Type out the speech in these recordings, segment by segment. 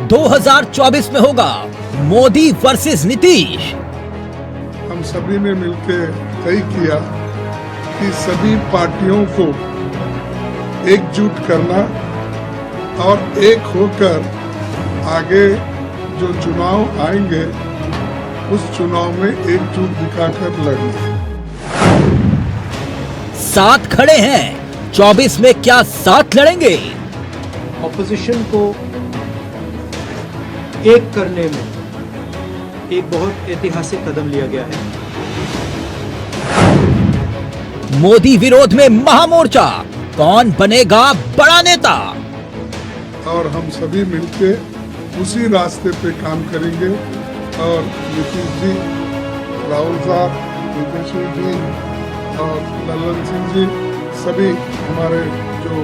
2024 में होगा मोदी वर्सेस नीतीश। हम सभी ने मिलकर तय किया कि सभी पार्टियों को एकजुट करना और एक होकर आगे जो चुनाव आएंगे उस चुनाव में एकजुट दिखाकर लड़ना। साथ खड़े हैं, 24 में क्या साथ लड़ेंगे? ऑपोजिशन को एक करने में एक बहुत ऐतिहासिक कदम लिया गया है। मोदी विरोध में महामोर्चा, कौन बनेगा बड़ा नेता? और हम सभी मिलकर उसी रास्ते पे काम करेंगे और नीतीश जी, राहुल साहब, नीतीश जी और ललन सिंह जी, सभी हमारे जो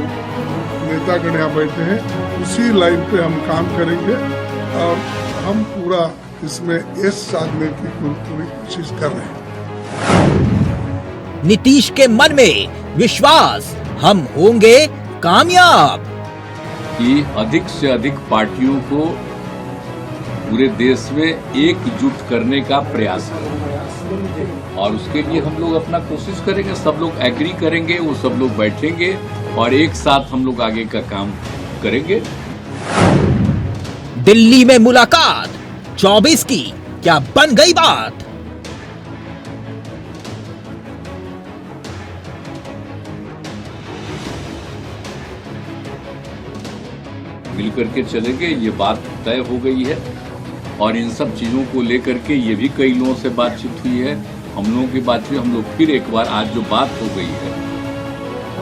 नेतागण यहाँ बैठे हैं, उसी लाइन पे हम काम करेंगे और हम पूरा इसमें यश साधने की पूरी कोशिश कर रहे हैं। नीतीश के मन में विश्वास, हम होंगे कामयाब। कि अधिक से अधिक पार्टियों को पूरे देश में एकजुट करने का प्रयास करें और उसके लिए हम लोग अपना कोशिश करेंगे। सब लोग एग्री करेंगे, वो सब लोग बैठेंगे और एक साथ हम लोग आगे का काम करेंगे। दिल्ली में मुलाकात 24 की क्या बन गई बात? मिल करके चलेंगे, ये बात तय हो गई है और इन सब चीज़ों को लेकर के ये भी कई लोगों से बातचीत हुई है। हम लोगों की बात हुई, हम लोग फिर एक बार आज जो बात हो गई है,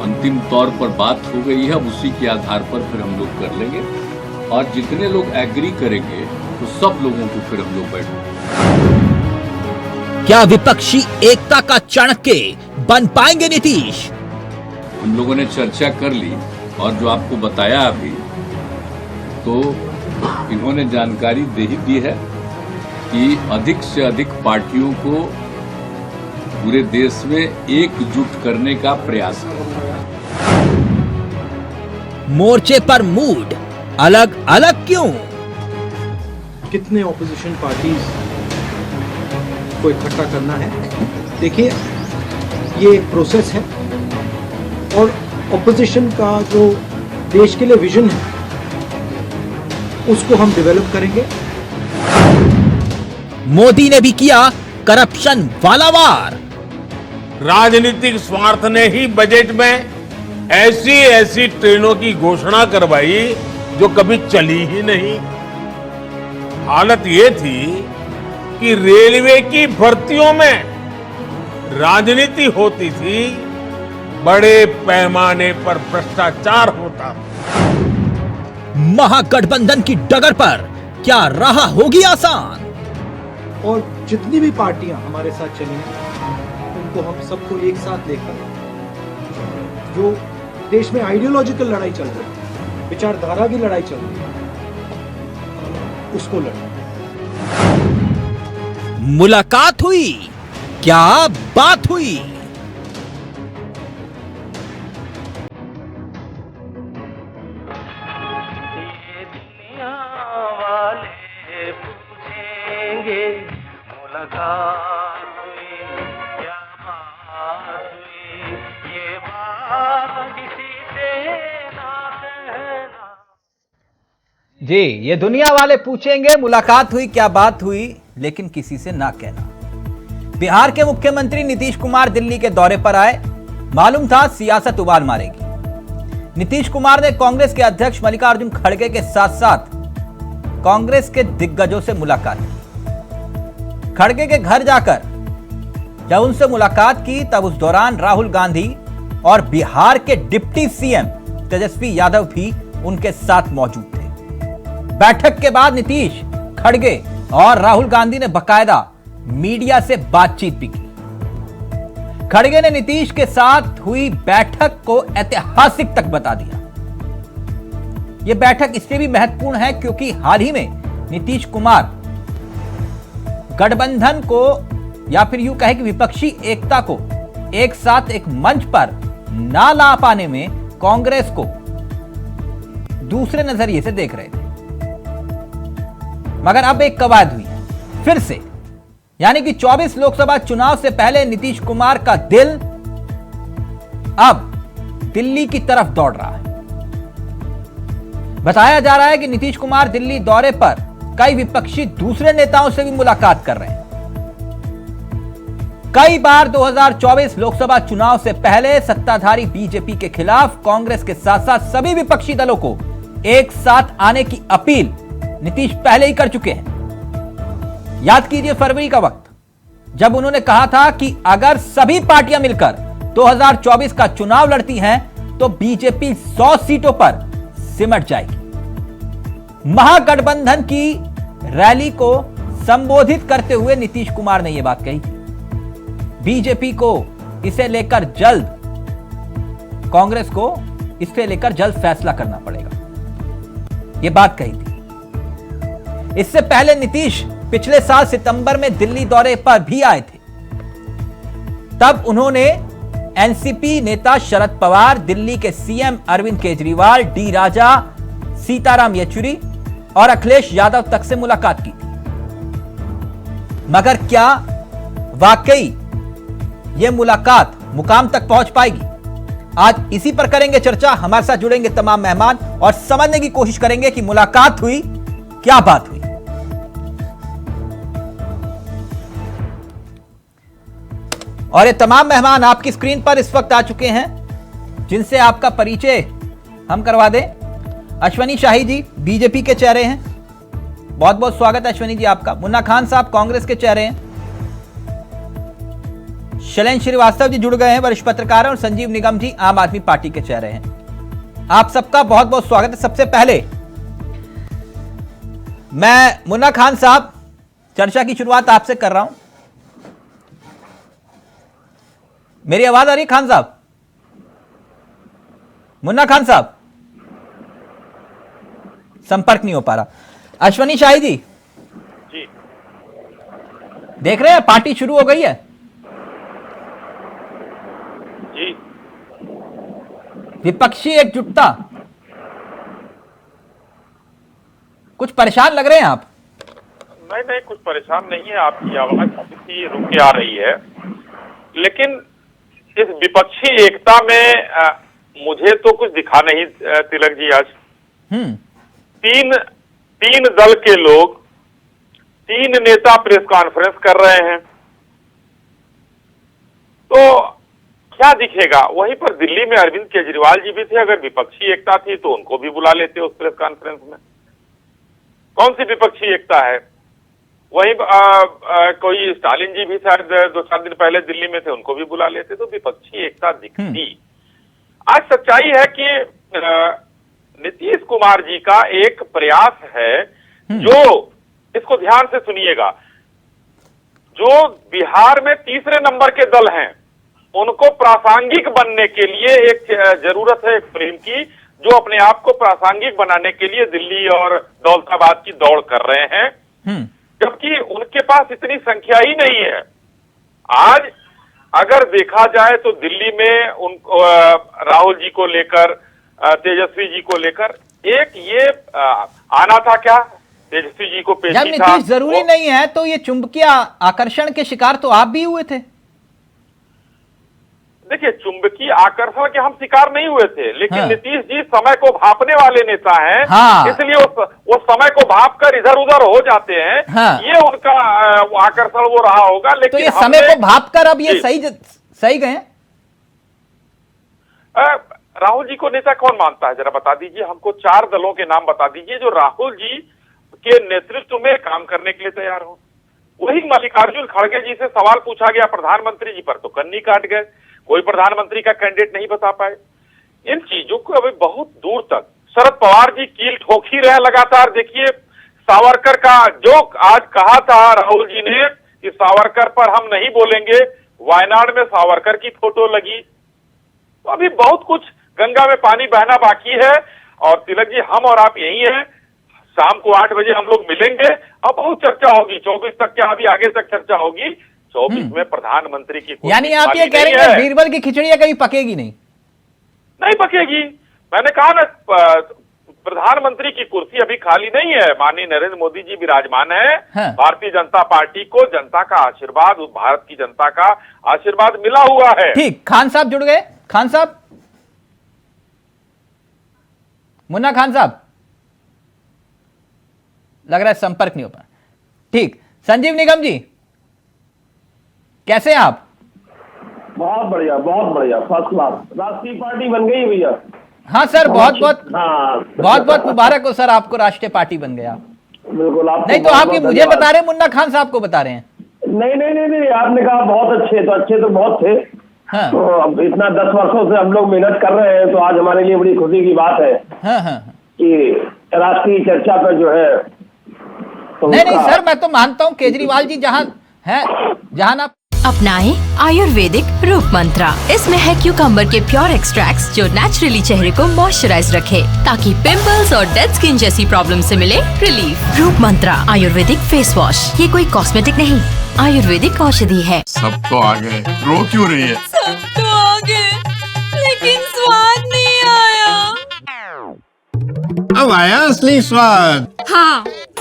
अंतिम तौर पर बात हो गई है, अब उसी के आधार पर फिर हम लोग कर लेंगे और जितने लोग एग्री करेंगे तो सब लोगों को फिर हम लोग बैठेंगे। क्या विपक्षी एकता का चाणक्य बन पाएंगे नीतीश? हम लोगों ने चर्चा कर ली और जो आपको बताया अभी, तो इन्होंने जानकारी दे ही दी है कि अधिक से अधिक पार्टियों को पूरे देश में एकजुट करने का प्रयास करें। मोर्चे पर मूड अलग अलग क्यों? कितने ऑपोजिशन पार्टीज को इकट्ठा करना है? देखिए, ये एक प्रोसेस है और ऑपोजिशन का जो देश के लिए विजन है उसको हम डेवलप करेंगे। मोदी ने भी किया करप्शन वाला वार। राजनीतिक स्वार्थ ने ही बजट में ऐसी ट्रेनों की घोषणा करवाई जो कभी चली ही नहीं। हालत ये थी कि रेलवे की भर्तियों में राजनीति होती थी, बड़े पैमाने पर भ्रष्टाचार होता था। महागठबंधन की डगर पर क्या राह होगी आसान? और जितनी भी पार्टियां हमारे साथ चली उनको हम सबको एक साथ लेकर जो देश में आइडियोलॉजिकल लड़ाई चल रही है, विचारधारा की लड़ाई चल रही है, उसको लड़ना। मुलाकात हुई, क्या बात हुई? जी, ये दुनिया वाले पूछेंगे मुलाकात हुई क्या बात हुई, लेकिन किसी से ना कहना। बिहार के मुख्यमंत्री नीतीश कुमार दिल्ली के दौरे पर आए, मालूम था सियासत उबाल मारेगी। नीतीश कुमार ने कांग्रेस के अध्यक्ष मल्लिकार्जुन खड़गे के साथ साथ कांग्रेस के दिग्गजों से मुलाकात की। खड़गे के घर जाकर जब उनसे मुलाकात की तब उस दौरान राहुल गांधी और बिहार के डिप्टी सीएम तेजस्वी यादव भी उनके साथ मौजूद थे। बैठक के बाद नीतीश, खड़गे और राहुल गांधी ने बकायदा मीडिया से बातचीत भी की। खड़गे ने नीतीश के साथ हुई बैठक को ऐतिहासिक तक बता दिया। यह बैठक इसलिए भी महत्वपूर्ण है क्योंकि हाल ही में नीतीश कुमार गठबंधन को या फिर यूं कहे कि विपक्षी एकता को एक साथ एक मंच पर ना ला पाने में कांग्रेस को दूसरे नजरिए से देख रहे थे। मगर अब एक कवायद हुई है फिर से, यानी कि 24 लोकसभा चुनाव से पहले नीतीश कुमार का दिल अब दिल्ली की तरफ दौड़ रहा है। बताया जा रहा है कि नीतीश कुमार दिल्ली दौरे पर कई विपक्षी दूसरे नेताओं से भी मुलाकात कर रहे हैं। कई बार 2024 लोकसभा चुनाव से पहले सत्ताधारी बीजेपी के खिलाफ कांग्रेस के साथ साथ सभी विपक्षी दलों को एक साथ आने की अपील नीतीश पहले ही कर चुके हैं। याद कीजिए फरवरी का वक्त, जब उन्होंने कहा था कि अगर सभी पार्टियां मिलकर 2024 का चुनाव लड़ती हैं तो बीजेपी 100 सीटों पर सिमट जाएगी। महागठबंधन की रैली को संबोधित करते हुए नीतीश कुमार ने यह बात कही थी। बीजेपी को इसे लेकर जल्द, कांग्रेस को इसे लेकर जल्द फैसला करना पड़ेगा, यह बात कही थी। इससे पहले नीतीश पिछले साल सितंबर में दिल्ली दौरे पर भी आए थे। तब उन्होंने एनसीपी नेता शरद पवार, दिल्ली के सीएम अरविंद केजरीवाल, डी राजा, सीताराम येचुरी और अखिलेश यादव तक से मुलाकात की थी। मगर क्या वाकई यह मुलाकात मुकाम तक पहुंच पाएगी? आज इसी पर करेंगे चर्चा। हमारे साथ जुड़ेंगे तमाम मेहमान और समझने की कोशिश करेंगे कि मुलाकात हुई, क्या बात हुई। और ये तमाम मेहमान आपकी स्क्रीन पर इस वक्त आ चुके हैं, जिनसे आपका परिचय हम करवा दें। अश्वनी शाही जी बीजेपी के चेहरे हैं, बहुत बहुत स्वागत है अश्वनी जी आपका। मुन्ना खान साहब कांग्रेस के चेहरे हैं। शैलेंद्र श्रीवास्तव जी जुड़ गए हैं, वरिष्ठ पत्रकार हैं। और संजीव निगम जी आम आदमी पार्टी के चेहरे हैं। आप सबका बहुत बहुत स्वागत है। सबसे पहले मैं मुन्ना खान साहब चर्चा की शुरुआत आपसे कर रहा हूं। मेरी आवाज आ रही है खान साहब? मुन्ना खान साहब संपर्क नहीं हो पा रहा। अश्वनी शाही जी देख रहे हैं पार्टी शुरू हो गई है जी। विपक्षी एकजुटता, कुछ परेशान लग रहे हैं आप? नहीं, कुछ परेशान नहीं है। आपकी आवाज काफी रुक के आ रही है, लेकिन इस विपक्षी एकता में मुझे तो कुछ दिखा नहीं तिलक जी। आज तीन दल के लोग, 3 नेता प्रेस कॉन्फ्रेंस कर रहे हैं, तो क्या दिखेगा? वहीं पर दिल्ली में अरविंद केजरीवाल जी भी थे। अगर विपक्षी एकता थी तो उनको भी बुला लेते उस प्रेस कॉन्फ्रेंस में। कौन सी विपक्षी एकता है? वहीं कोई स्टालिन जी भी शायद 2-4 दिन पहले दिल्ली में थे, उनको भी बुला लेते तो विपक्षी एकता दिखती। आज सच्चाई है कि नीतीश कुमार जी का एक प्रयास है, जो इसको ध्यान से सुनिएगा, जो बिहार में तीसरे नंबर के दल हैं उनको प्रासंगिक बनने के लिए एक जरूरत है एक फिल्म की, जो अपने आप को प्रासंगिक बनाने के लिए दिल्ली और दौलताबाद की दौड़ कर रहे हैं, जबकि उनके पास इतनी संख्या ही नहीं है। आज अगर देखा जाए तो दिल्ली में उनको राहुल जी को लेकर, तेजस्वी जी को लेकर एक ये आना था, क्या तेजस्वी जी को पेशी था। नीतीश जरूरी नहीं है तो ये चुंबकीय आकर्षण के शिकार तो आप भी हुए थे। देखिए, चुंबकीय आकर्षण के हम शिकार नहीं हुए थे, लेकिन नीतीश जी समय को भांपने वाले नेता हैं। इसलिए वो समय को भांप कर इधर उधर हो जाते हैं। ये उनका आकर्षण वो रहा होगा। लेकिन तो ये समय को भांप कर अब ये सही गए? राहुल जी को नेता कौन मानता है? जरा बता दीजिए हमको। 4 दलों के नाम बता दीजिए जो राहुल जी के नेतृत्व में काम करने के लिए तैयार हो। वही मल्लिकार्जुन खड़गे जी से सवाल पूछा गया प्रधानमंत्री जी पर, तो कन्नी काट गए, कोई प्रधानमंत्री का कैंडिडेट नहीं बता पाए। इन चीजों को अभी बहुत दूर तक शरद पवार जी कील ठोक ही रहे लगातार। देखिए, सावरकर का जो आज कहा था राहुल जी ने कि सावरकर पर हम नहीं बोलेंगे, वायनाड में सावरकर की फोटो लगी। तो अभी बहुत कुछ गंगा में पानी बहना बाकी है। और तिलक जी, हम और आप यही हैं, शाम को 8 बजे हम लोग मिलेंगे। अब बहुत चर्चा होगी, 24 तक क्या अभी आगे तक चर्चा होगी। 24 में प्रधानमंत्री की, यानी आप ये कह रहे हैं बीरबल की खिचड़ियां कभी पकेगी नहीं? नहीं पकेगी। मैंने कहा ना, प्रधानमंत्री की कुर्सी अभी खाली नहीं है, माननीय नरेंद्र मोदी जी विराजमान है। हाँ। भारतीय जनता पार्टी को जनता का आशीर्वाद, भारत की जनता का आशीर्वाद मिला हुआ है। ठीक, खान साहब जुड़ गए। खान साहब, मुन्ना खान साहब, लग रहा है संपर्क नहीं हो पा। ठीक, संजीव निगम जी कैसे हैं आप? बहुत बढ़िया, फर्स्ट क्लास। राष्ट्रीय पार्टी बन गई भैया। हाँ सर, बहुत बहुत हाँ मुबारक हो सर, आपको राष्ट्रीय पार्टी बन गए आप। बिल्कुल। आप नहीं तो आप ये मुझे बता रहे हैं, मुन्ना खान साहब को बता रहे हैं? नहीं, आपने कहा बहुत अच्छे तो बहुत थे। हाँ। तो अब इतना 10 वर्षों से हम लोग मेहनत कर रहे हैं, तो आज हमारे लिए बड़ी खुशी की बात है हाँ। कि राष्ट्रीय चर्चा पर जो है तो नहीं सर, मैं तो मानता हूं केजरीवाल जी जहां आप अपनाएं आयुर्वेदिक रूप मंत्रा। इसमें है क्यूकम्बर के प्योर एक्सट्रैक्ट्स जो नेचुरली चेहरे को मॉइस्चराइज रखे, ताकि पिंपल्स और डेड स्किन जैसी प्रॉब्लम से मिले रिलीफ। रूप मंत्रा आयुर्वेदिक फेस वॉश, ये कोई कॉस्मेटिक नहीं, आयुर्वेदिक औषधि है। सब तो आ गए, रो क्यों रही है? सब तो आ गए, लेकिन स्वाद नहीं आया। अब आया असली स्वाद। हाँ,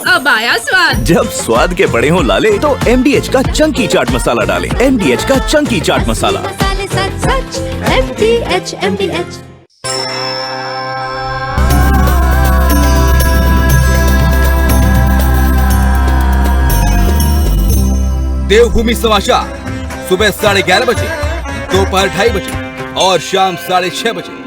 अब आया स्वाद। जब स्वाद के बड़े हों लाले तो MDH का चंकी चाट मसाला डालें। MDH का चंकी चाट मसाला। मसाले सच MDH। देवभूमि समाचार सुबह 11:30 बजे, दोपहर 2:30 बजे और शाम 6:30 बजे।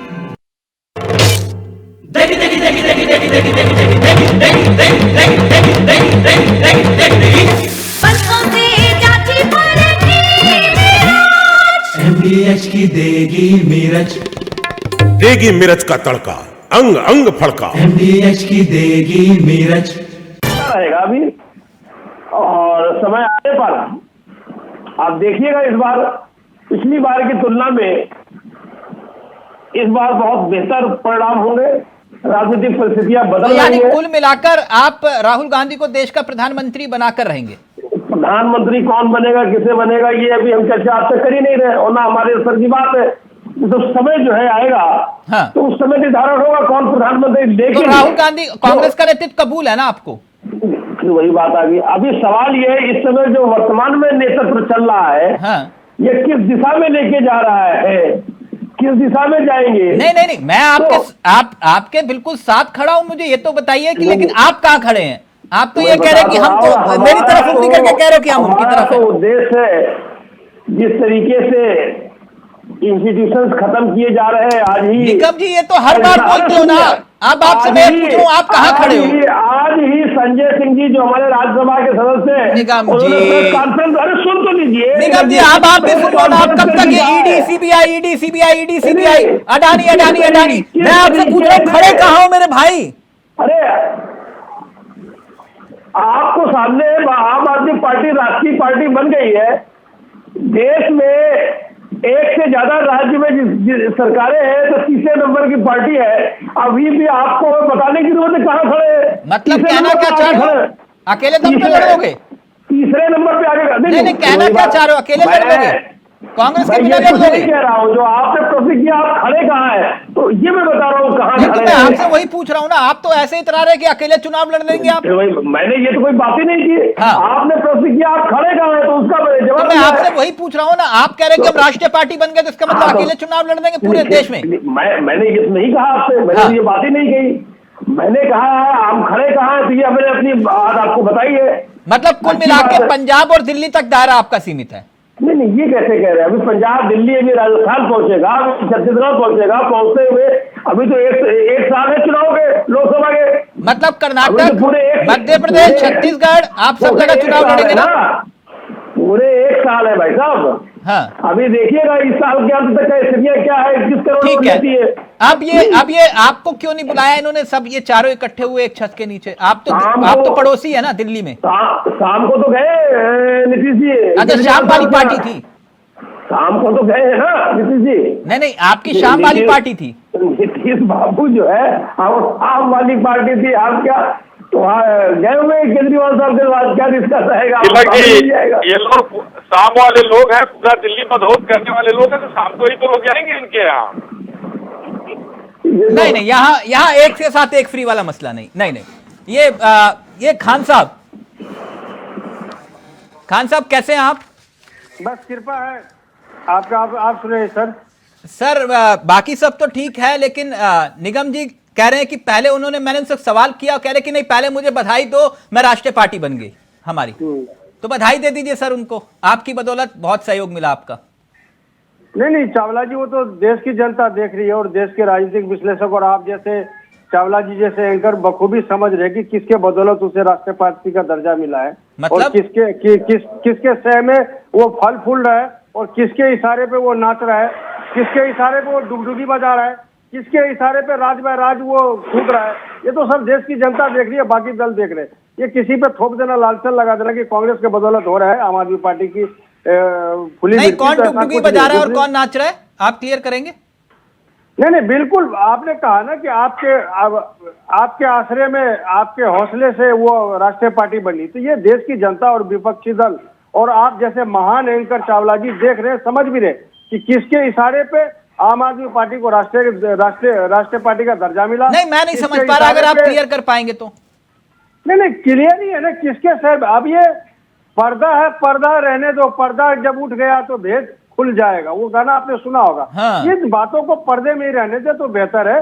MDH की देगी मिर्च का तड़का, अंग अंग फड़का। MDH की देगी मिर्च रहेगा अभी, और समय आने पर आप देखिएगा इस बार पिछली बार की तुलना में इस बार बहुत बेहतर परिणाम होंगे। राजनीतिक परिस्थितियां बदल यानी रही हैं। कुल मिलाकर आप राहुल गांधी को देश का प्रधानमंत्री बनाकर रहेंगे? प्रधानमंत्री कौन बनेगा, किसे बनेगा, ये अभी हम चर्चा आपसे कर ही नहीं रहे, और ना हमारे सर की बात है। तो समय जो है आएगा, हाँ। तो उस समय निर्धारण होगा कौन प्रधानमंत्री। तो लेकिन राहुल गांधी, कांग्रेस का नेतृत्व कबूल है ना आपको? फिर वही बात आ गई। अभी सवाल ये है, इस समय जो वर्तमान में नेतृत्व चल रहा है, हाँ। ये किस दिशा में लेके जा रहा है, किस दिशा में जाएंगे? नहीं, मैं आपके बिल्कुल साथ खड़ा हूं। मुझे ये तो बताइए कि लेकिन आप कहां खड़े हैं? आप तो ये कह रहे हैं कि हम तो मेरी तरफ उंगली करके कह रहे हो कि हम उनकी तरफ हैं। उद्देश्य है जिस तरीके से इंस्टीट्यूशंस खत्म किए जा रहे हैं आज ही। निगम जी, ये तो हर बार बोलते हो ना। अब आपसे मैं पूछ रहा हूं, आप कहां खड़े हो? आज ही संजय सिंह जी जो हमारे राज्यसभा के सदस्य हैं, निगम जी, अरे सुन तो लीजिए निगम जी, आप भी सुनो ना। आप कब तक ये ईडी सीबीआई अडानी। मैं आपसे पूछ रहा हूँ, खड़े कहां हो मेरे भाई? अरे आपको सामने आम आदमी पार्टी राष्ट्रीय पार्टी बन गई है। देश में एक से ज्यादा राज्य में सरकारें हैं, तो तीसरे नंबर की पार्टी है। अभी भी आपको बताने की जरूरत है कहां खड़े। मतलब कहना क्या चाह रहे हो? अकेले दम पे लड़ोगे? तीसरे नंबर पे आगे नहीं, कहना क्या चाह रहे हो? अकेले लड़ोगे? कांग्रेस के बिना लड़ोगे? कह रहा हूँ, जो आपने प्रश्न किया आप खड़े कहाँ हैं, तो ये मैं बता रहा हूँ कहाँ खड़े। मैं आपसे वही पूछ रहा हूँ ना। आप तो ऐसे इतरा रहे कि अकेले चुनाव लड़ लेंगे आप। मैंने ये तो कोई बात ही नहीं की। हाँ। आपने प्रश्न किया आप खड़े कहाँ हैं, तो उसका जवाब मैं आपसे वही पूछ रहा हूँ ना। आप कह रहे हैं कि हम राष्ट्रीय पार्टी बन गए, तो इसका मतलब अकेले चुनाव लड़ देंगे पूरे देश में? मैंने ये नहीं कहा आपसे, मैंने ये बात ही नहीं कही। मैंने कहा है हम खड़े कहाँ हैं, तो ये मैंने अपनी बात आपको बताई है। मतलब कुल मिला के पंजाब और दिल्ली तक दायरा आपका सीमित है? नहीं, ये कैसे कह रहे हैं? अभी पंजाब, दिल्ली, अभी राजस्थान पहुंचेगा, अभी छत्तीसगढ़ पहुंचेगा। पहुंचते हुए अभी तो एक साल है चुनाव के, लोकसभा के। मतलब कर्नाटक, मध्य प्रदेश, छत्तीसगढ़, आप सब जगह चुनाव लड़ेंगे ना? पूरे एक साल है भाई साहब। हाँ। अभी देखिएगा इस साल के अंत तक स्थितियां क्या है, किस करोड़ ठीक लेती है। अब ये आपको क्यों नहीं बुलाया इन्होंने? सब ये चारों इकट्ठे हुए एक छत के नीचे। आप तो पड़ोसी है ना दिल्ली में। शाम को तो गए नीतीश जी। अच्छा, शाम वाली पार्टी थी? शाम को तो गए हैं ना नीतीश जी। नहीं, आपकी शाम वाली पार्टी थी। नीतीश बाबू जो है शाम वाली पार्टी थी। आप क्या तो गए हुए केजरीवाल साहब के बाद क्या डिस्कस रहेगा? ये लोग शाम वाले लोग हैं, पूरा दिल्ली मदहोश करने वाले लोग हैं, तो शाम को ही तो लोग जाएंगे इनके यहाँ। नहीं, यहाँ एक के साथ एक फ्री वाला मसला नहीं। ये खान साहब कैसे हैं आप? बस कृपा है आपका, आप सुने सर बाकी सब तो ठीक है, लेकिन निगम जी कह रहे हैं कि पहले मैंने उनसे सवाल किया, कह रहे कि नहीं पहले मुझे बधाई दो, मैं राष्ट्रीय पार्टी बन गई हमारी, तो बधाई दे दीजिए सर उनको, आपकी बदौलत बहुत सहयोग मिला आपका। नहीं चावला जी, वो तो देश की जनता देख रही है और देश के राजनीतिक विश्लेषक और आप जैसे चावला जी जैसे एंकर बखूबी समझ रहे कि किसके बदौलत उसे राष्ट्रीय पार्टी का दर्जा मिला है, मतलब? और किसके सह में वो फल फूल रहा है, और किसके इशारे पे वो नाच रहा है, किसके इशारे पे वो डुगडुगी बजा रहा है, किसके इशारे पे राज बाय राज वो कूद रहा है। ये तो सब देश की जनता देख रही है, बाकी दल देख रहे हैं। ये किसी पे थोप देना, लालचन लगा देना कि कांग्रेस के बदौलत हो रहा है आम आदमी पार्टी की खुली नहीं, कौन डुगडुगी बजा रहा है और कौन नाच रहा है, आप क्लियर करेंगे? नहीं बिल्कुल, आपने कहा ना कि आपके आश्रय में, आपके हौसले से वो राष्ट्रीय पार्टी बनी, तो ये देश की जनता और विपक्षी दल और आप जैसे महान एंकर चावला जी देख रहे हैं, समझ भी रहे कि किसके इशारे पे आम आदमी पार्टी को राष्ट्रीय पार्टी का दर्जा मिला। नहीं, मैं नहीं समझ पा रहा, अगर आप क्लियर कर पाएंगे तो। नहीं क्लियर ही है ना, किसके साहब, अब ये पर्दा है, पर्दा रहने दो, पर्दा जब उठ गया तो भेद खुल जाएगा, वो गाना आपने सुना होगा। हाँ। ये बातों को पर्दे में ही रहने दे तो बेहतर है,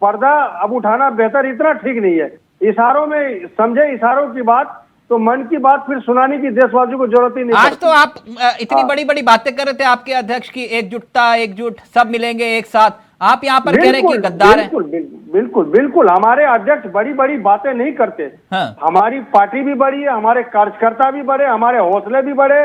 पर्दा अब उठाना बेहतर इतना ठीक नहीं है। इशारों में समझे, इशारों की बात तो मन की बात फिर सुनाने की देशवासियों को जरूरत ही नहीं। आज तो आप इतनी बड़ी बड़ी बातें कर रहे थे, आपके अध्यक्ष की एकजुट सब मिलेंगे एक साथ, आप यहाँ पर कह रहे हैं कि गद्दार हैं। बिल्कुल हमारे अध्यक्ष बड़ी बड़ी बातें नहीं करते। हाँ। हमारी पार्टी भी बड़ी है, हमारे कार्यकर्ता भी बड़े, हमारे हौसले भी बड़े,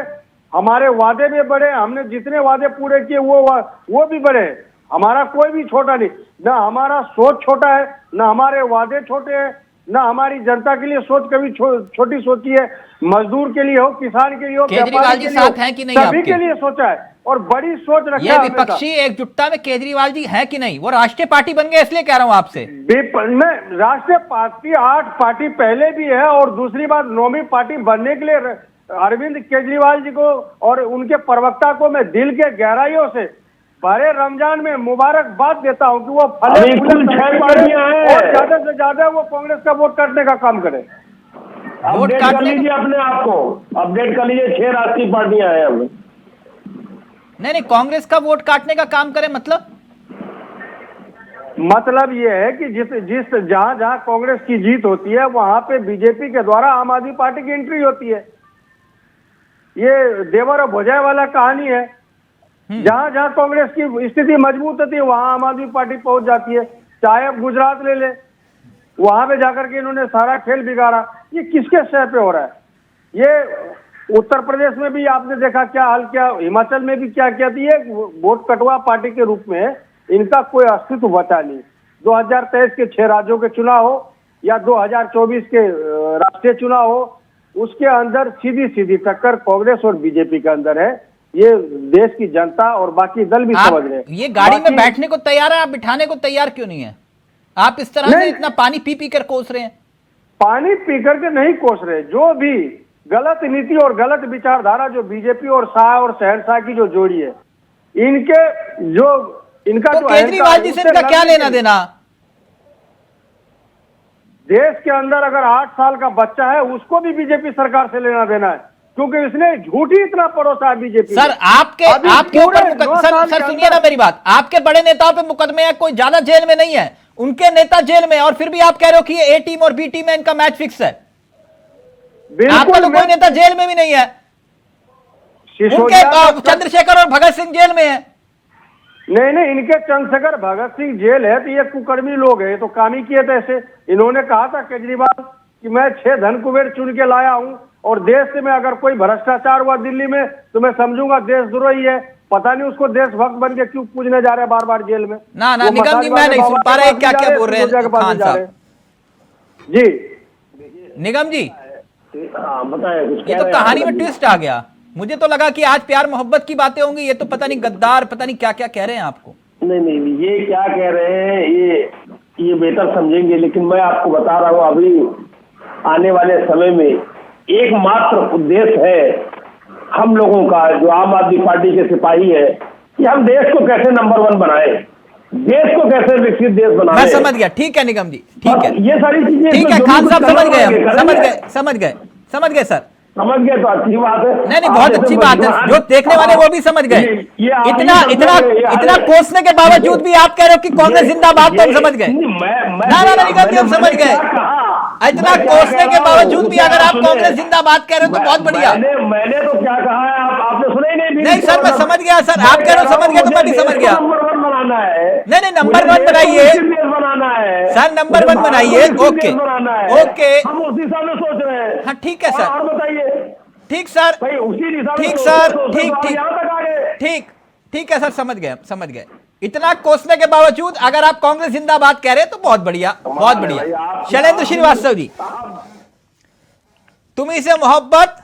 हमारे वादे भी बड़े, हमने जितने वादे पूरे किए वो भी बड़े। हमारा कोई भी छोटा नहीं, ना हमारा सोच छोटा है, ना हमारे वादे छोटे हैं, ना हमारी जनता के लिए सोच कभी छोटी सोची है। मजदूर के लिए हो, किसान के लिए हो, केजरीवाल जी साथ हैं कि नहीं, सभी के लिए सोचा है और बड़ी सोच रखी है। ये विपक्षी एकजुटता में केजरीवाल जी है कि नहीं? वो राष्ट्रीय पार्टी बन गए, इसलिए कह रहा हूं आपसे। राष्ट्रीय पार्टी 8 पार्टी पहले भी है, और दूसरी बात 9वीं पार्टी बनने के लिए अरविंद केजरीवाल जी को और उनके प्रवक्ता को मैं दिल के गहराइयों से भरे रमजान में मुबारकबाद देता हूं कि वो फले और ज्यादा से ज्यादा वो कांग्रेस का वोट काटने का काम करे। वोट काट लीजिए अपने आप को, अपडेट कर लीजिए, 6 राष्ट्रीय पार्टियां हैं हमें। नहीं कांग्रेस का वोट काटने का काम करे, मतलब ये है कि जिस जहां कांग्रेस की जीत होती है वहां पे बीजेपी के द्वारा आम आदमी पार्टी की एंट्री होती है। ये देवर और भोजाई वाला कहानी है। जहां कांग्रेस की स्थिति मजबूत होती है वहां आम आदमी पार्टी पहुंच जाती है। चाहे अब गुजरात ले ले, वहां पे जाकर के इन्होंने सारा खेल बिगाड़ा। ये किसके सह पे हो रहा है? ये उत्तर प्रदेश में भी आपने देखा क्या हाल किया, हिमाचल में भी क्या किया थी। ये वोट कटवा पार्टी के रूप में इनका कोई अस्तित्व बचा नहीं। 2023 के 6 राज्यों के चुनाव हो या 2024 के राष्ट्रीय चुनाव हो, उसके अंदर सीधी टक्कर कांग्रेस और बीजेपी के अंदर है। ये देश की जनता और बाकी दल भी समझ रहे हैं। ये गाड़ी में बैठने को तैयार है, आप बिठाने को तैयार क्यों नहीं है? आप इस तरह से इतना पानी पी कर कोस रहे हैं। पानी पी करके नहीं कोस रहे, जो भी गलत नीति और गलत विचारधारा जो बीजेपी और शाह और शहनशाह की जो जोड़ी है, इनका तो केजरीवाल जी से इनका क्या लेना देना? देश के अंदर अगर 8 साल का बच्चा है उसको भी बीजेपी सरकार से लेना देना है, क्योंकि इसने झूठी इतना परोसा है बीजेपी। सर आपके ऊपर सर सुनिए ना मेरी बात, आपके बड़े नेताओं पे मुकदमे हैं, कोई ज्यादा जेल में नहीं है, उनके नेता जेल में, और फिर भी आप कह रहे हो कि ये ए टीम और बी टीम में इनका मैच फिक्स है। आपका तो कोई नेता जेल में भी नहीं है, उनके चंद्रशेखर और भगत सिंह जेल में है। नहीं, इनके चंद्रशेखर भगत सिंह जेल है तो ये कुकर्मी लोग हैं, तो काम ही किए थे ऐसे। इन्होंने कहा था केजरीवाल कि मैं 6 धन कुबेर चुन के लाया हूं और देश में अगर कोई भ्रष्टाचार हुआ दिल्ली में तो मैं समझूंगा देशद्रोही है। पता नहीं उसको देशभक्त बन के क्यों पूजने जा रहे हैं बार जेल में। ना निगम जी, मैं नहीं सुन पा रहे क्या बोल रहे हैं खान साहब जी। निगम जी बताएं, ये तो कहानी में ट्विस्ट आ गया। मुझे तो लगा कि आज प्यार मोहब्बत की बातें होंगी, ये तो पता नहीं गद्दार, पता नहीं क्या क्या कह रहे हैं आपको। नहीं, ये क्या कह रहे हैं ये बेहतर समझेंगे, लेकिन मैं आपको बता रहा हूँ अभी आने वाले समय में एकमात्र उद्देश्य है हम लोगों का, जो आम आदमी पार्टी के सिपाही है, कि हम देश को कैसे नंबर 1 बनाए। देश को कैसे विकसित देश बनाना। मैं समझ गया, ठीक है निगम जी, ठीक है, ये सारी चीजें, ठीक है खान साहब, समझ गए, समझ गए सर, समझ गए तो अच्छी बात है। नहीं बहुत अच्छी बात है, जो देखने वाले वो भी समझ गए। इतना कोसने के बावजूद भी आप कह रहे हो कि कांग्रेस जिंदाबाद, तो हम समझ गए। ना निगम जी, हम समझ गए। इतना कोसने के बावजूद भी अगर आप कांग्रेस जिंदाबाद कह रहे हो तो बहुत बढ़िया। मैंने तो क्या कहा है, आपने सुना ही नहीं। नहीं सर, मैं समझ गया सर, आप कह रहे हो समझ गया तो मैं भी समझ गया। नंबर 1 बनाना है। नहीं नंबर 1 बनाइए बनाना है सर, नंबर 1 बनाइए। ओके ओके, हम उसी हिसाब से सोच रहे हैं। हाँ ठीक है सर, और बताइए। ठीक सर, भाई उसी हिसाब से ठीक सर, ठीक ठीक है सर, समझ गए। इतना कोसने के बावजूद अगर आप कांग्रेस जिंदाबाद कह रहे हैं तो बहुत बढ़िया, बहुत बढ़िया। शैलेंद्र श्रीवास्तव जी, तुम्ही से मोहब्बत,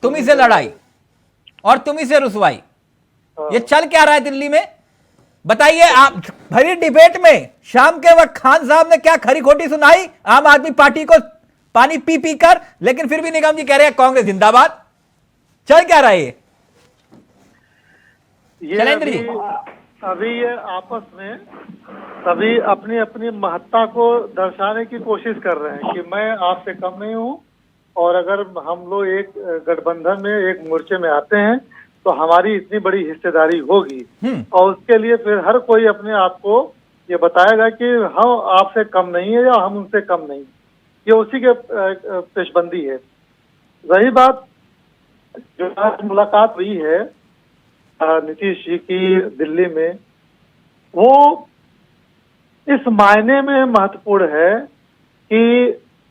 तुम्ही से लड़ाई और तुम्ही से रुसवाई, ये चल क्या रहा है दिल्ली में? बताइए आप। भरी डिबेट में शाम के वक्त खान साहब ने क्या खरी खोटी सुनाई आम आदमी पार्टी को पानी पी कर, लेकिन फिर भी निगम जी कह रहे हैं कांग्रेस जिंदाबाद। चल क्या रहा है ये शैलेंद्र जी? अभी ये आपस में सभी अपनी अपनी महत्ता को दर्शाने की कोशिश कर रहे हैं कि मैं आपसे कम नहीं हूं, और अगर हम लोग एक गठबंधन में एक मोर्चे में आते हैं तो हमारी इतनी बड़ी हिस्सेदारी होगी, और उसके लिए फिर हर कोई अपने आप को ये बताएगा कि हम आपसे कम नहीं है या हम उनसे कम नहीं। ये उसी के पेशबंदी है। रही बात जो आज मुलाकात हुई है नीतीश जी की दिल्ली में, वो इस मायने में महत्वपूर्ण है कि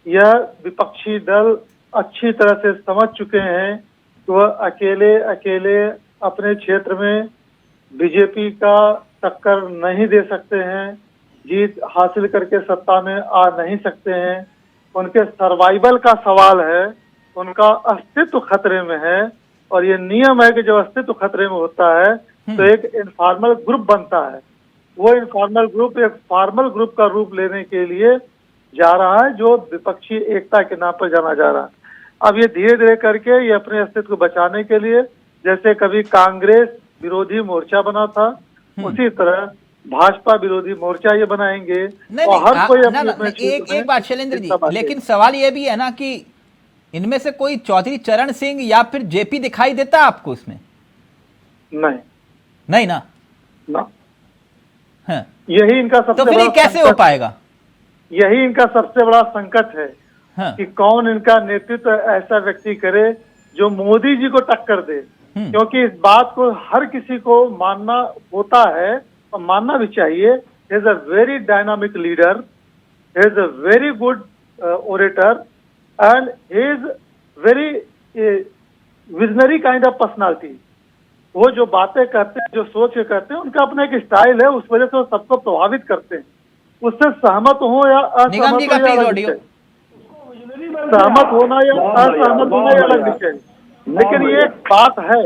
यह विपक्षी दल अच्छी तरह से समझ चुके हैं कि वह अकेले अपने क्षेत्र में बीजेपी का टक्कर नहीं दे सकते हैं, जीत हासिल करके सत्ता में आ नहीं सकते हैं। उनके सर्वाइवल का सवाल है, उनका अस्तित्व खतरे में है, और ये नियम है कि जब अस्तित्व खतरे में होता है तो एक इनफॉर्मल ग्रुप बनता है। वो इनफॉर्मल ग्रुप एक फॉर्मल ग्रुप का रूप लेने के लिए जा रहा है, जो विपक्षी एकता के नाम पर जाना जा रहा है। अब ये धीरे धीरे करके ये अपने अस्तित्व को बचाने के लिए, जैसे कभी कांग्रेस विरोधी मोर्चा बना था, उसी तरह भाजपा विरोधी मोर्चा ये बनाएंगे। और हर कोई एक बात शैलेंद्र जी, लेकिन सवाल ये भी है ना कि इनमें से कोई चौधरी चरण सिंह या फिर जेपी दिखाई देता है आपको इसमें? नहीं ना। हाँ। यही इनका सबसे तो फिर ये कैसे हो पाएगा? यही इनका सबसे बड़ा संकट है। हाँ। कि कौन इनका नेतृत्व ऐसा व्यक्ति करे जो मोदी जी को टक्कर दे, क्योंकि इस बात को हर किसी को मानना होता है और मानना भी चाहिए। He is a very dynamic leader, he is a very good orator, and he is very visionary kind of personality। वो जो बातें करते हैं, जो सोच के करते हैं, उनका अपना एक स्टाइल है, उस वजह से वो सबको प्रभावित करते हैं। उससे सहमत हो या असहमत हो, सहमत होना या असहमत होना या अलग विषय। लेकिन ये एक बात है,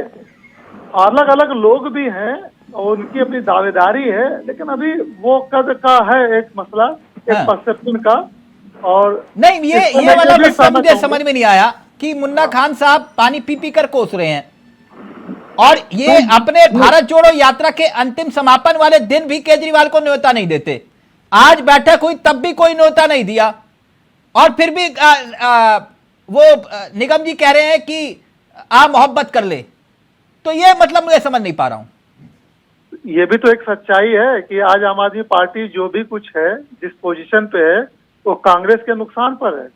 अलग अलग लोग भी हैं और उनकी अपनी दावेदारी है, लेकिन अभी वो कद का है एक मसला, एक परसेप्शन का। और नहीं, ये वाला मुझे समझ में नहीं आया कि मुन्ना खान साहब पानी पी कर कोस रहे हैं, और ये अपने भारत जोड़ो यात्रा के अंतिम समापन वाले दिन भी केजरीवाल को न्योता नहीं देते। आज बैठक हुई तब भी कोई न्योता नहीं दिया, और फिर भी वो निगम जी कह रहे हैं कि आप मोहब्बत कर ले। तो ये मतलब मुझे समझ नहीं पा रहा हूं। ये भी तो एक सच्चाई है कि आज आम आदमी पार्टी जो भी कुछ है, जिस पोजीशन पे है, वो कांग्रेस के नुकसान पर है।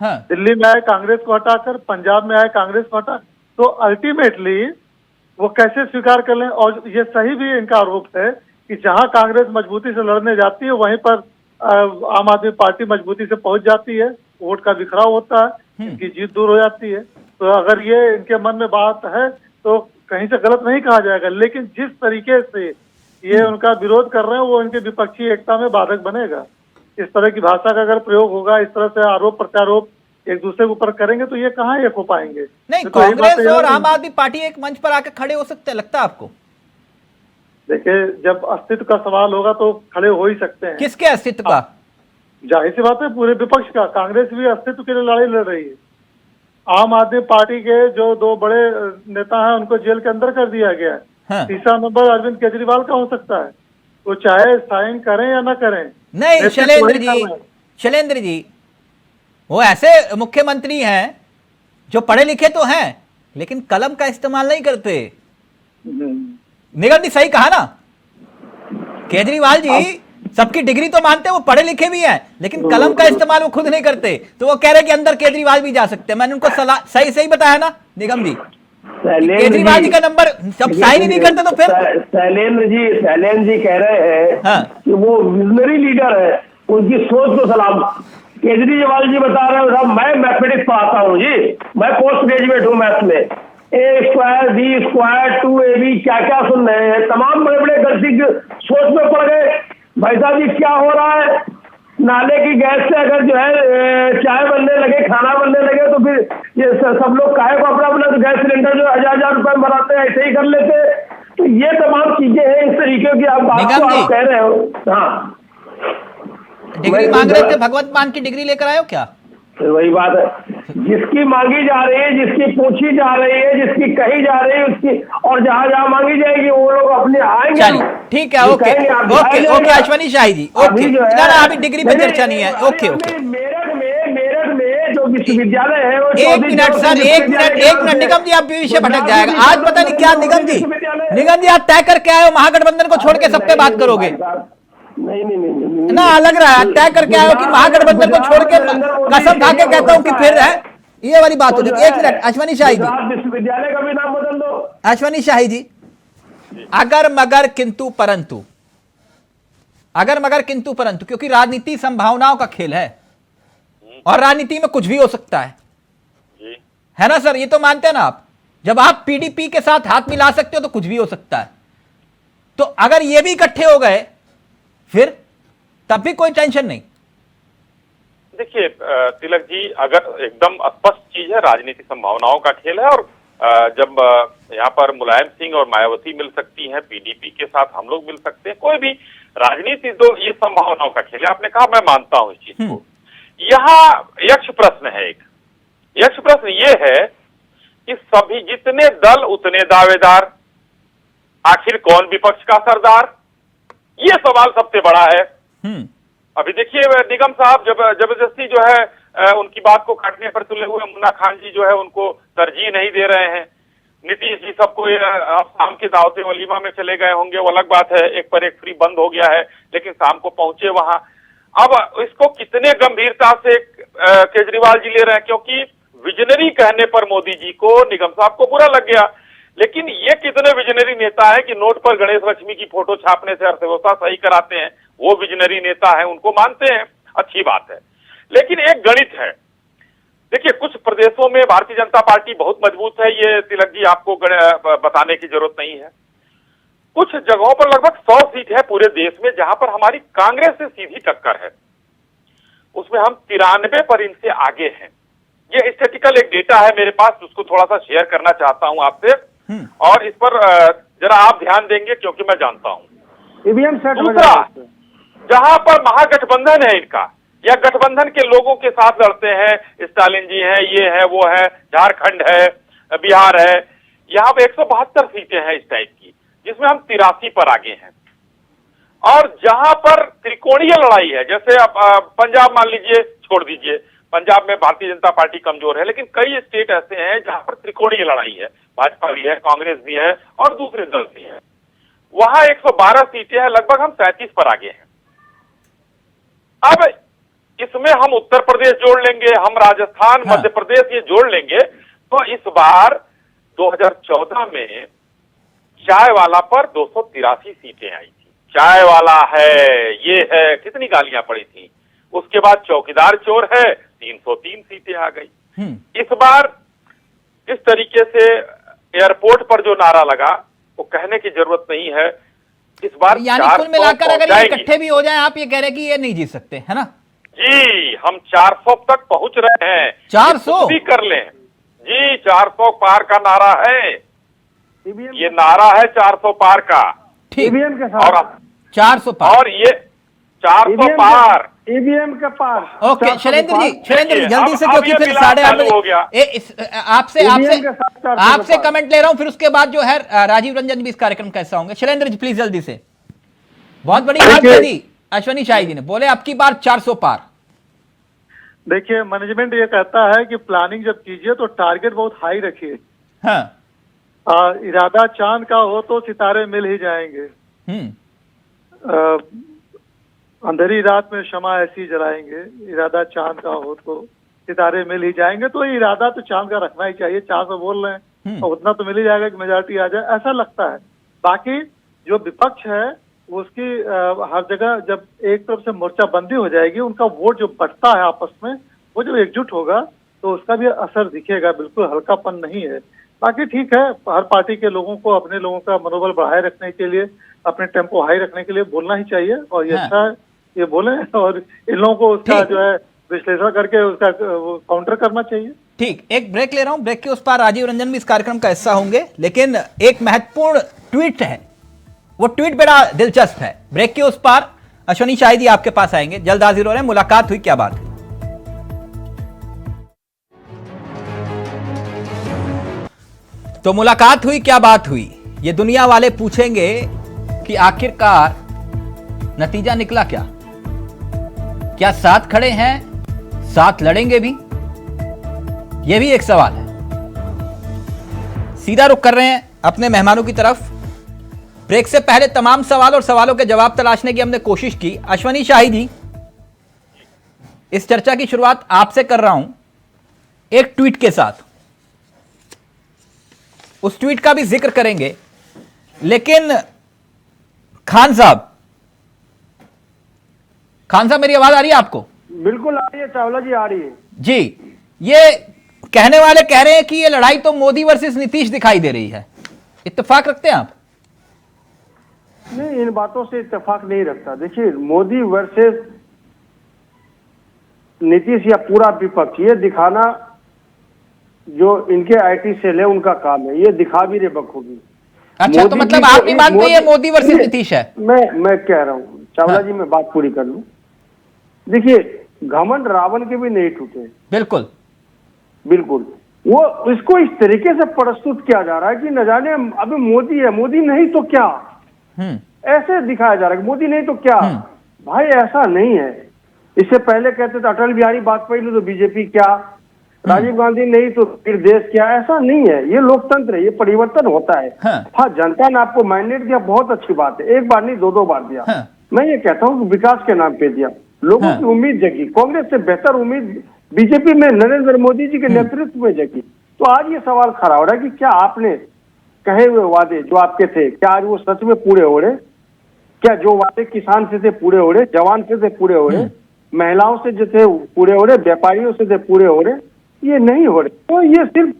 हाँ। दिल्ली में आए कांग्रेस को हटाकर, पंजाब में आए कांग्रेस को हटा, तो अल्टीमेटली वो कैसे स्वीकार कर लें। और ये सही भी इनका आरोप है कि जहां कांग्रेस मजबूती से लड़ने जाती है, वहीं पर आम आदमी पार्टी मजबूती से पहुंच जाती है, वोट का बिखराव होता है, इनकी जीत दूर हो जाती है। तो अगर ये इनके मन में बात है तो कहीं से गलत नहीं कहा जाएगा, लेकिन जिस तरीके से ये उनका विरोध कर रहे हैं वो इनके विपक्षी एकता में बाधक बनेगा। इस तरह की भाषा का अगर प्रयोग होगा, इस तरह से आरोप प्रत्यारोप एक दूसरे के ऊपर करेंगे, तो ये कहाँ एक हो पाएंगे। नहीं, तो कांग्रेस और आम आदमी पार्टी एक मंच पर आकर खड़े हो सकते हैं, लगता है आपको? देखिए, जब अस्तित्व का सवाल होगा तो खड़े हो ही सकते हैं। किसके अस्तित्व का? जाहिर सी बात है पूरे विपक्ष का। कांग्रेस भी अस्तित्व के लिए लड़ाई लड़ रही है। आम आदमी पार्टी के जो दो बड़े नेता हैं उनको जेल के अंदर कर दिया गया है। तीसरा नंबर अरविंद केजरीवाल का हो सकता है। तो चाहे साइन करें या ना करें। नहीं शैलेंद्र जी वो ऐसे मुख्यमंत्री हैं जो पढ़े लिखे तो हैं लेकिन कलम का इस्तेमाल नहीं करते। निगम जी सही कहा ना, केजरीवाल जी सबकी डिग्री तो मानते हैं, वो पढ़े लिखे भी हैं लेकिन कलम का इस्तेमाल वो खुद नहीं करते, तो वो कह रहे कि अंदर केजरीवाल भी जा सकते हैं। मैंने उनको सही बताया ना निगम जी, केजरीवाल जी का नंबर सब साइन ही नहीं करते तो फिर शैलेंद्र जी कह रहे हैं कि वो विजनरी लीडर है, उनकी सोच को सलाम। केजरीवाल जी बता रहे हैं साहब मैं मैथमेटिक्स पढ़ाता हूँ जी, मैं पोस्ट ग्रेजुएट हूँ मैथ्स में, ए स्क्वायर बी स्क्वायर 2ab क्या क्या सुन रहे हैं, तमाम बड़े बड़े गलती सोच में पड़ गए। भाई साहब जी क्या हो रहा है, नाले की गैस से अगर जो है चाय बनने लगे, खाना बनने लगे तो फिर ये सब लोग काहे को अपना गैस सिलेंडर जो 1000 रुपए में भराते हैं ऐसे ही कर लेते। तो ये तमाम चीजें हैं इस तरीके की आप बात को आप कह रहे हो। हाँ डिग्री मांग रहे थे, भगवत मान की डिग्री लेकर आए हो क्या? वही बात है, जिसकी मांगी जा रही है, जिसकी पूछी जा रही है, जिसकी कही जा रही है उसकी, और जहां जहां मांगी जाएगी वो लोग अपने आएंगे। ठीक है, ओके अश्वनी शाही जी, ओके ना अभी डिग्री पे चर्चा नहीं है। ओके मेरठ में जो विश्वविद्यालय है वो एक मिनट सर, एक मिनट निगम जी, आप विषय भटक जाएगा आज, पता नहीं क्या निगम जी आप तय करके आए हो महागठबंधन को छोड़ के सब पे बात करोगे? नहीं ना लग रहा है तय करके आए हो कि महागठबंधन को छोड़ के कसम खा के कहता हूं कि फिर है ये वाली बात होती है। एक मिनट अश्वनी शाही जी, विश्वविद्यालय का भी नाम बदल दो। अश्वनी शाही जी, अगर मगर किंतु परंतु, क्योंकि राजनीति संभावनाओं का खेल है और राजनीति में कुछ भी हो सकता है ना सर, ये तो मानते हैं ना आप? जब आप पीडीपी के साथ हाथ मिला सकते हो तो कुछ भी हो सकता है। तो अगर ये भी इकट्ठे हो गए फिर तब भी कोई टेंशन नहीं। देखिए तिलक जी, अगर एकदम स्पष्ट चीज है, राजनीतिक संभावनाओं का खेल है, और जब यहाँ पर मुलायम सिंह और मायावती मिल सकती हैं, पीडीपी के साथ हम लोग मिल सकते हैं, कोई भी राजनीति, तो ये संभावनाओं का खेल है। आपने कहा, मैं मानता हूँ इस चीज को। यहाँ यक्ष प्रश्न है, एक यक्ष प्रश्न ये है कि सभी जितने दल उतने दावेदार, आखिर कौन विपक्ष का सरदार, ये सवाल सबसे बड़ा है। अभी देखिए निगम साहब जब जबरदस्ती जो है उनकी बात को काटने पर तुले हुए मुन्ना खान जी जो है उनको तरजीह नहीं दे रहे हैं। नीतीश जी सबको अब शाम के दावते वलीमा में चले गए होंगे, वो अलग बात है, एक पर एक फ्री बंद हो गया है, लेकिन शाम को पहुंचे वहां। अब इसको कितने गंभीरता से केजरीवाल जी ले रहे हैं, क्योंकि विजनरी कहने पर मोदी जी को, निगम साहब को बुरा लग गया, लेकिन ये कितने विजनरी नेता है कि नोट पर गणेश लक्ष्मी की फोटो छापने से अर्थव्यवस्था सही कराते हैं, वो विजनरी नेता है, उनको मानते हैं, अच्छी बात है। लेकिन एक गणित है, देखिए कुछ प्रदेशों में भारतीय जनता पार्टी बहुत मजबूत है, ये तिलक जी आपको बताने की जरूरत नहीं है। कुछ जगहों पर लगभग 100 सीट है पूरे देश में जहां पर हमारी कांग्रेस से सीधी टक्कर है, उसमें हम 93 पर इनसे आगे हैं। ये स्टैटिस्टिकल एक डेटा है मेरे पास, उसको थोड़ा सा शेयर करना चाहता हूं आपसे, और इस पर जरा आप ध्यान देंगे क्योंकि मैं जानता हूं। दूसरा, जहां पर महागठबंधन है इनका, या गठबंधन के लोगों के साथ लड़ते हैं, स्टालिन जी हैं, ये है, वो है, झारखंड है, बिहार है, यहाँ पे 172 सीटें हैं इस टाइप की, जिसमें हम 83 पर आगे हैं। और जहां पर त्रिकोणीय लड़ाई है, जैसे आप पंजाब मान लीजिए, छोड़ दीजिए, पंजाब में भारतीय जनता पार्टी कमजोर है, लेकिन कई स्टेट ऐसे हैं जहां पर त्रिकोणीय लड़ाई है, भाजपा भी है, कांग्रेस भी है और दूसरे दल भी है, वहां 112 सीटें हैं, लगभग हम 37 पर आगे हैं। अब इसमें हम उत्तर प्रदेश जोड़ लेंगे, हम राजस्थान, मध्य प्रदेश ये जोड़ लेंगे, तो इस बार 2014 में चाय वाला पर 283 सीटें आई थी। चाय वाला है, ये है, कितनी गालियां पड़ी थी। उसके बाद चौकीदार चोर है, 303 सीटें आ गई। इस बार इस तरीके से एयरपोर्ट पर जो नारा लगा वो कहने की जरूरत नहीं है। इस बार यानी कुल मिलाकर अगर ये इकट्ठे भी हो जाएं, आप ये कह रहे हैं कि ये नहीं जीत सकते, है ना? जी, हम 400 तक पहुंच रहे हैं। 400 भी कर लें जी, 400 पार का नारा है, ये नारा है 400 पार का। ठीक, और 400 पार, और ये 400 पार ईवीएम के पार। ओके शैलेंद्र जी जल्दी से, क्योंकि फिर 8:30 हो गया। आपसे कमेंट ले रहा हूं, फिर उसके बाद जो है राजीव रंजन भी इस कार्यक्रम का हिस्सा होंगे। शैलेंद्र जी प्लीज जल्दी से। बहुत बड़ी बात कह दी अश्वनी शाही जी ने, बोले अब की बार 400 पार। देखिए मैनेजमेंट ये कहता है कि प्लानिंग जब कीजिए तो टारगेट बहुत हाई रखिए। हाँ। इरादा चांद का हो तो सितारे मिल ही जाएंगे। अंधेरी रात में शमा ऐसी जलाएंगे, इरादा चांद का हो तो सितारे मिल ही जाएंगे। तो इरादा तो चांद का रखना ही चाहिए। 400 बोल रहे हैं तो उतना तो मिल ही जाएगा कि मेजॉरिटी आ जाए, ऐसा लगता है। बाकी जो विपक्ष है उसकी हर जगह जब एक तरफ से मोर्चाबंदी हो जाएगी, उनका वोट जो बटता है आपस में, वो जब एकजुट होगा तो उसका भी असर दिखेगा। बिल्कुल हल्कापन नहीं है। बाकी ठीक है, हर पार्टी के लोगों को अपने लोगों का मनोबल बढ़ाए रखने के लिए, अपने टेम्पो हाई रखने के लिए बोलना ही चाहिए। और ये अच्छा है, ये बोले और इन लोगों को उसका जो है विश्लेषण करके उसका काउंटर करना चाहिए। ठीक, एक ब्रेक ले रहा हूं। ब्रेक के उस पार राजीव रंजन भी इस कार्यक्रम का हिस्सा होंगे, लेकिन एक महत्वपूर्ण ट्वीट है, वो ट्वीट बड़ा दिलचस्प है। ब्रेक के उस पार अश्वनी शाही जी आपके पास आएंगे, जल्द हाजिर हो रहे हैं। मुलाकात हुई क्या बात हुई। तो मुलाकात हुई क्या बात हुई, ये दुनिया वाले पूछेंगे कि आखिरकार नतीजा निकला क्या। क्या साथ खड़े हैं, साथ लड़ेंगे भी, यह भी एक सवाल है। सीधा रुख कर रहे हैं अपने मेहमानों की तरफ। ब्रेक से पहले तमाम सवाल और सवालों के जवाब तलाशने की हमने कोशिश की। अश्वनी शाही जी, इस चर्चा की शुरुआत आपसे कर रहा हूं एक ट्वीट के साथ। उस ट्वीट का भी जिक्र करेंगे, लेकिन खान साहब मेरी आवाज आ रही है आपको? बिल्कुल आ रही है चावला जी, आ रही है जी। ये कहने वाले कह रहे हैं कि ये लड़ाई तो मोदी वर्सेस नीतीश दिखाई दे रही है, इत्तेफाक रखते हैं आप? नहीं, इन बातों से इत्तेफाक नहीं रखता। देखिए, मोदी वर्सेस नीतीश या पूरा विपक्ष, ये दिखाना जो इनके आईटी सेल है उनका काम है, ये दिखा भी रहे बखूबी। अच्छा, तो मतलब आप नहीं मानते ये मोदी वर्सेस नीतीश है? मैं कह रहा हूं चावला जी, मैं बात पूरी कर लूं। देखिए, घमंड रावण के भी नहीं टूटे। बिल्कुल बिल्कुल। वो इसको इस तरीके से प्रस्तुत किया जा रहा है कि न जाने अभी मोदी है, मोदी नहीं तो क्या, ऐसे दिखाया जा रहा है कि मोदी नहीं तो क्या। भाई ऐसा नहीं है। इससे पहले कहते थे अटल बिहारी वाजपेयी तो बीजेपी क्या, राजीव गांधी नहीं तो फिर देश क्या। ऐसा नहीं है, ये लोकतंत्र है, ये परिवर्तन होता है। हाँ, जनता ने आपको मैंडेट दिया, बहुत अच्छी बात है। एक बार नहीं, दो बार दिया। मैं ये कहता हूँ कि विकास के नाम पे दिया, लोगों की उम्मीद जगी। कांग्रेस से बेहतर उम्मीद बीजेपी में नरेंद्र मोदी जी के नेतृत्व में जगी। तो आज ये सवाल खड़ा हो रहा है कि क्या आपने कहे हुए वादे जो आपके थे, क्या आज वो सच में पूरे हो रहे? क्या जो वादे किसान से थे पूरे हो रहे, जवान से थे पूरे हो रहे, महिलाओं से जो थे पूरे हो रहे, व्यापारियों से थे पूरे हो रहे? ये नहीं हो रहे। तो ये सिर्फ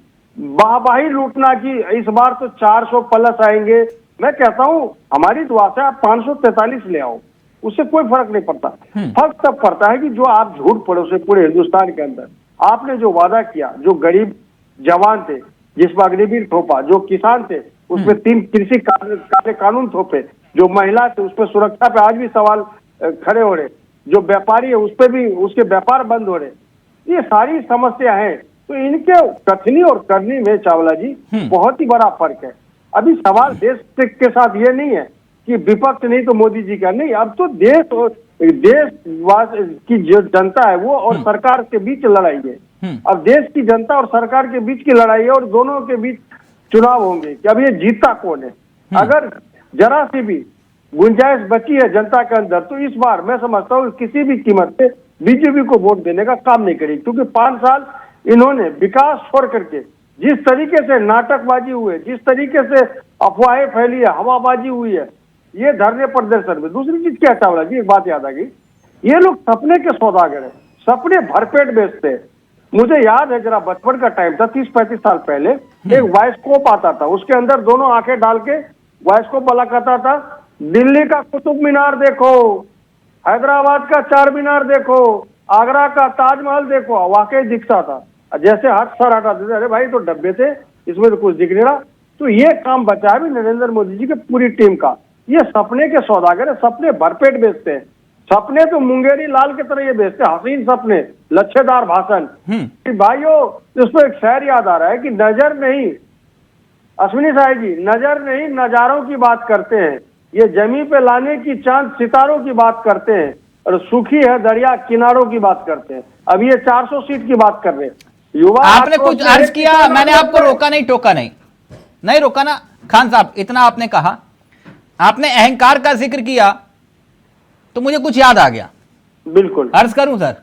वाहवाही लूटना की इस बार तो 400 प्लस आएंगे। मैं कहता हूं हमारी दुआ से आप 543 ले आओ, उससे कोई फर्क नहीं पड़ता। फर्क तब पड़ता है कि जो आप झूठ पड़ोसे पूरे हिंदुस्तान के अंदर आपने जो वादा किया, जो गरीब जवान थे जिस पर अग्निवीर थोपा, जो किसान थे उसमें 3 कृषि काले कानून थोपे, जो महिला थे उस पर सुरक्षा पे आज भी सवाल खड़े हो रहे, जो व्यापारी है उस पर भी उसके व्यापार बंद हो रहे, ये सारी समस्या है। तो इनके कथनी और करनी में चावला जी बहुत ही बड़ा फर्क है। अभी सवाल देश के साथ ये नहीं है कि विपक्ष नहीं तो मोदी जी का, नहीं। अब तो देश और देश की जो जनता है वो और सरकार के बीच लड़ाई है। अब देश की जनता और सरकार के बीच की लड़ाई है और दोनों के बीच चुनाव होंगे कि अब ये जीतता कौन है। अगर जरा सी भी गुंजाइश बची है जनता के अंदर तो इस बार मैं समझता हूँ किसी भी कीमत पे बीजेपी को वोट देने का काम नहीं करेगी, क्योंकि 5 साल इन्होंने विकास छोड़ करके जिस तरीके से नाटकबाजी हुए, जिस तरीके से अफवाहें फैली है, हवाबाजी हुई है, ये धरने प्रदर्शन में। दूसरी चीज क्या चावला जी, एक बात याद आ गई, ये लोग सपने के सौदागर है, सपने भरपेट बेचते हैं। मुझे याद है जरा बचपन का टाइम था, 30-35 साल पहले, एक वाइस्कोप आता था, उसके अंदर दोनों आंखें डाल के वाइस्कोप वाला कहता था दिल्ली का कुतुब मीनार देखो, हैदराबाद का चार मीनार देखो, आगरा का ताजमहल देखो, वाकई दिखता था। जैसे हाथ सर हटाते थे, अरे भाई तो डब्बे थे, इसमें तो कुछ दिख नहीं रहा। तो ये काम बचा है भी नरेंद्र मोदी जी की पूरी टीम का। ये सपने के सौदागर है, सपने भरपेट बेचते हैं। सपने तो मुंगेरी लाल की तरह ये बेचते हैं, हसीन सपने, लच्छेदार भाषण। भाइयों, इसको एक शेर याद आ रहा है कि नजर नहीं, अश्विनी साहब जी, नजर नहीं नजारों की बात करते हैं, ये जमीन पे लाने की चांद सितारों की बात करते हैं और सूखी है दरिया किनारों की बात करते हैं। अब ये 400 सीट की बात कर रहे हैं। युवा आपने कुछ अर्ज किया, मैंने आपको रोका नहीं, टोका नहीं रोका ना खान साहब, इतना आपने कहा, आपने अहंकार का जिक्र किया तो मुझे कुछ याद आ गया। बिल्कुल अर्ज करूं सर?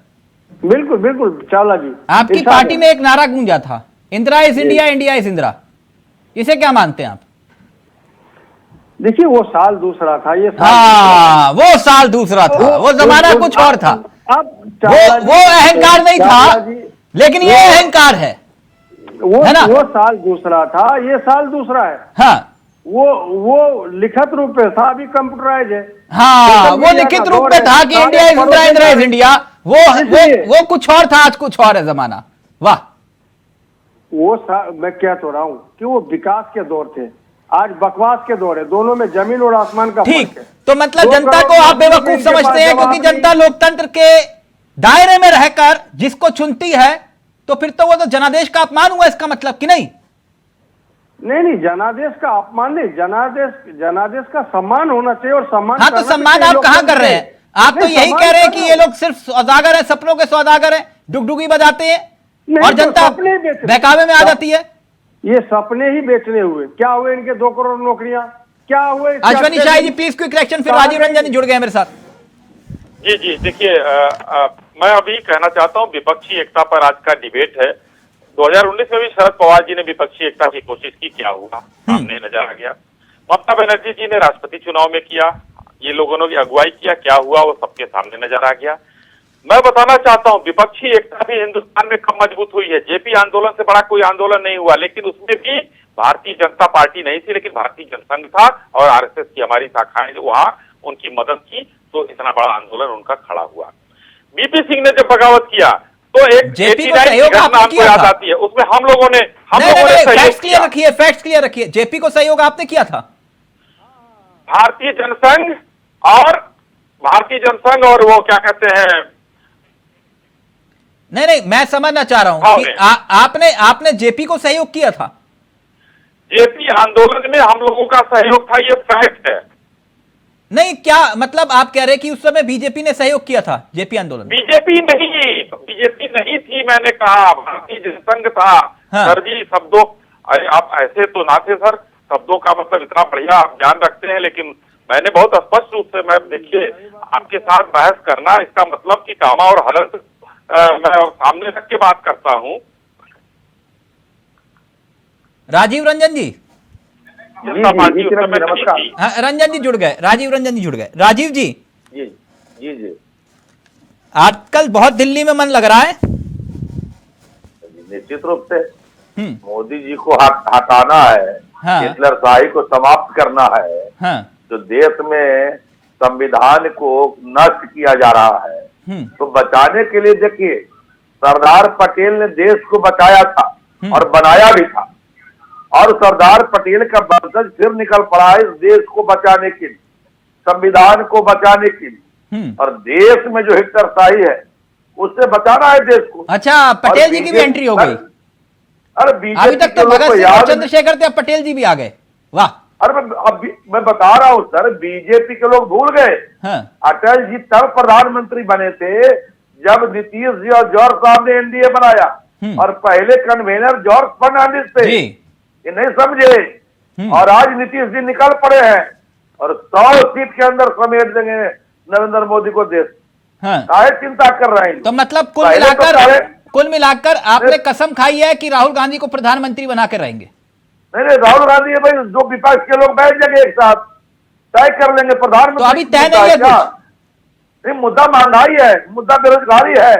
बिल्कुल बिल्कुल चावला जी, आपकी पार्टी में एक नारा गूंजा था, Indira is India, India is Indira, इसे क्या मानते हैं आप? देखिए वो साल दूसरा था, ये साल हाँ वो साल दूसरा था, वो जमाना कुछ और था। वो अहंकार नहीं था, लेकिन ये अहंकार है, है ना? वो साल दूसरा था, ये साल दूसरा है। हाँ वो लिखित रूप में था, अभी कंप्यूटराइज है। हाँ वो लिखित रूप में था कि India is Indira, Indira is India, वो कुछ और था, आज कुछ और है जमाना। वाह, मैं कह तो रहा हूं कि वो विकास के दौर थे, आज बकवास के दौर है, दोनों में जमीन और आसमान का ठीक। तो मतलब जनता को आप बेवकूफ समझते हैं, क्योंकि जनता लोकतंत्र के दायरे में रहकर जिसको चुनती है, तो फिर तो वो तो जनादेश का अपमान हुआ, इसका मतलब कि नहीं? नहीं, जनादेश का अपमान नहीं, जनादेश का सम्मान होना चाहिए, और सम्मान। हाँ तो सम्मान आप कहां कर रहे हैं? आप तो यही कह रहे हैं कि ये लोग सिर्फ सौदागर है, सपनों के सौदागर है, डुगडुगी बजाते हैं और जनता बहकावे में आ जाती है। ये सपने ही बेचने हुए, क्या हुए इनके 2 करोड़ नौकरियां, क्या हुए? अश्वनी शाही जी प्लीज क्विक रिएक्शन, फिर राजीव रंजन जी जुड़ गए मेरे साथ। जी देखिए, मैं अभी कहना चाहता हूं, विपक्षी एकता पर आज का डिबेट है। 2019 में भी शरद पवार जी ने विपक्षी एकता की कोशिश की, क्या हुआ सामने नजर आ गया। ममता बनर्जी जी ने राष्ट्रपति चुनाव में किया, ये लोगों ने अगुवाई किया, क्या हुआ वो सबके सामने नजर आ गया। मैं बताना चाहता हूं, विपक्षी एकता भी हिंदुस्तान में कम मजबूत हुई है। जेपी आंदोलन से बड़ा कोई आंदोलन नहीं हुआ, लेकिन उसमें भी भारतीय जनता पार्टी नहीं थी, लेकिन भारतीय जनसंघ था और आरएसएस की हमारी शाखाएं वहां उनकी मदद की, तो इतना बड़ा आंदोलन उनका खड़ा हुआ। बीपी सिंह ने जब बगावत किया तो एक जेपी को सहयोग आपने किया याद था? आती है, उसमें हम लोगों ने फैक्ट्स क्लियर रखिए, जेपी को सहयोग आपने किया था? भारतीय जनसंघ और वो क्या कहते हैं, नहीं मैं समझना चाह रहा हूं कि आपने जेपी को सहयोग किया था? जेपी आंदोलन में हम लोगों का सहयोग था, ये फैक्ट है। नहीं, क्या मतलब आप कह रहे कि उस समय बीजेपी ने सहयोग किया था जेपी आंदोलन? बीजेपी नहीं थी, मैंने कहा भारतीय जनसंघ था। हाँ। सर जी शब्दों, अरे आप ऐसे तो ना थे सर, शब्दों का मतलब इतना बढ़िया आप ध्यान रखते हैं, लेकिन मैंने बहुत स्पष्ट रूप से, मैं देखिए आपके साथ बहस करना, इसका मतलब कि कामा और हलत मैं सामने रख के बात करता हूं। राजीव रंजन जी, नमस्कार। रंजन जी जुड़ गए, राजीव रंजन जी जुड़ गए। राजीव जी, जी आजकल बहुत दिल्ली में मन लग रहा है? निश्चित रूप से मोदी जी को हटाना है, हिटलर शाही को समाप्त करना है। हाँ। जो देश में संविधान को नष्ट किया जा रहा है, तो बचाने के लिए देखिए सरदार पटेल ने देश को बचाया था और बनाया भी था, और सरदार पटेल का वंशज फिर निकल पड़ा है इस देश को बचाने के लिए, संविधान को बचाने के लिए, और देश में जो हिटलरशाही है उससे बचाना है देश को। अच्छा, पटेल जी की भी एंट्री हो गई? अरे अभी तक तो भगत सिंह और चंद्रशेखर थे, अब पटेल जी भी आ गए। वाह। अरे मैं बता रहा हूँ सर, बीजेपी के लोग भूल गए। अटल जी तब प्रधानमंत्री बने थे जब नीतीश जी और जॉर्ज साहब ने एनडीए बनाया, और पहले कन्वेनर जॉर्ज फर्नांडिस थे, ये नहीं समझे। और आज नीतीश जी निकल पड़े हैं और 100 सीट के अंदर समेट देंगे नरेंद्र मोदी को देश। काहे चिंता कर रहे हैं? तो मतलब कुल मिलाकर आपने कसम खाई है कि राहुल गांधी को प्रधानमंत्री बना के रहेंगे? नहीं, राहुल गांधी भाई, जो विपक्ष के लोग बैठ जाएंगे एक साथ तय कर लेंगे प्रधानमंत्री। तो अभी तय नहीं है कुछ? नहीं, मुद्दा महंगाई है, मुद्दा बेरोजगारी है,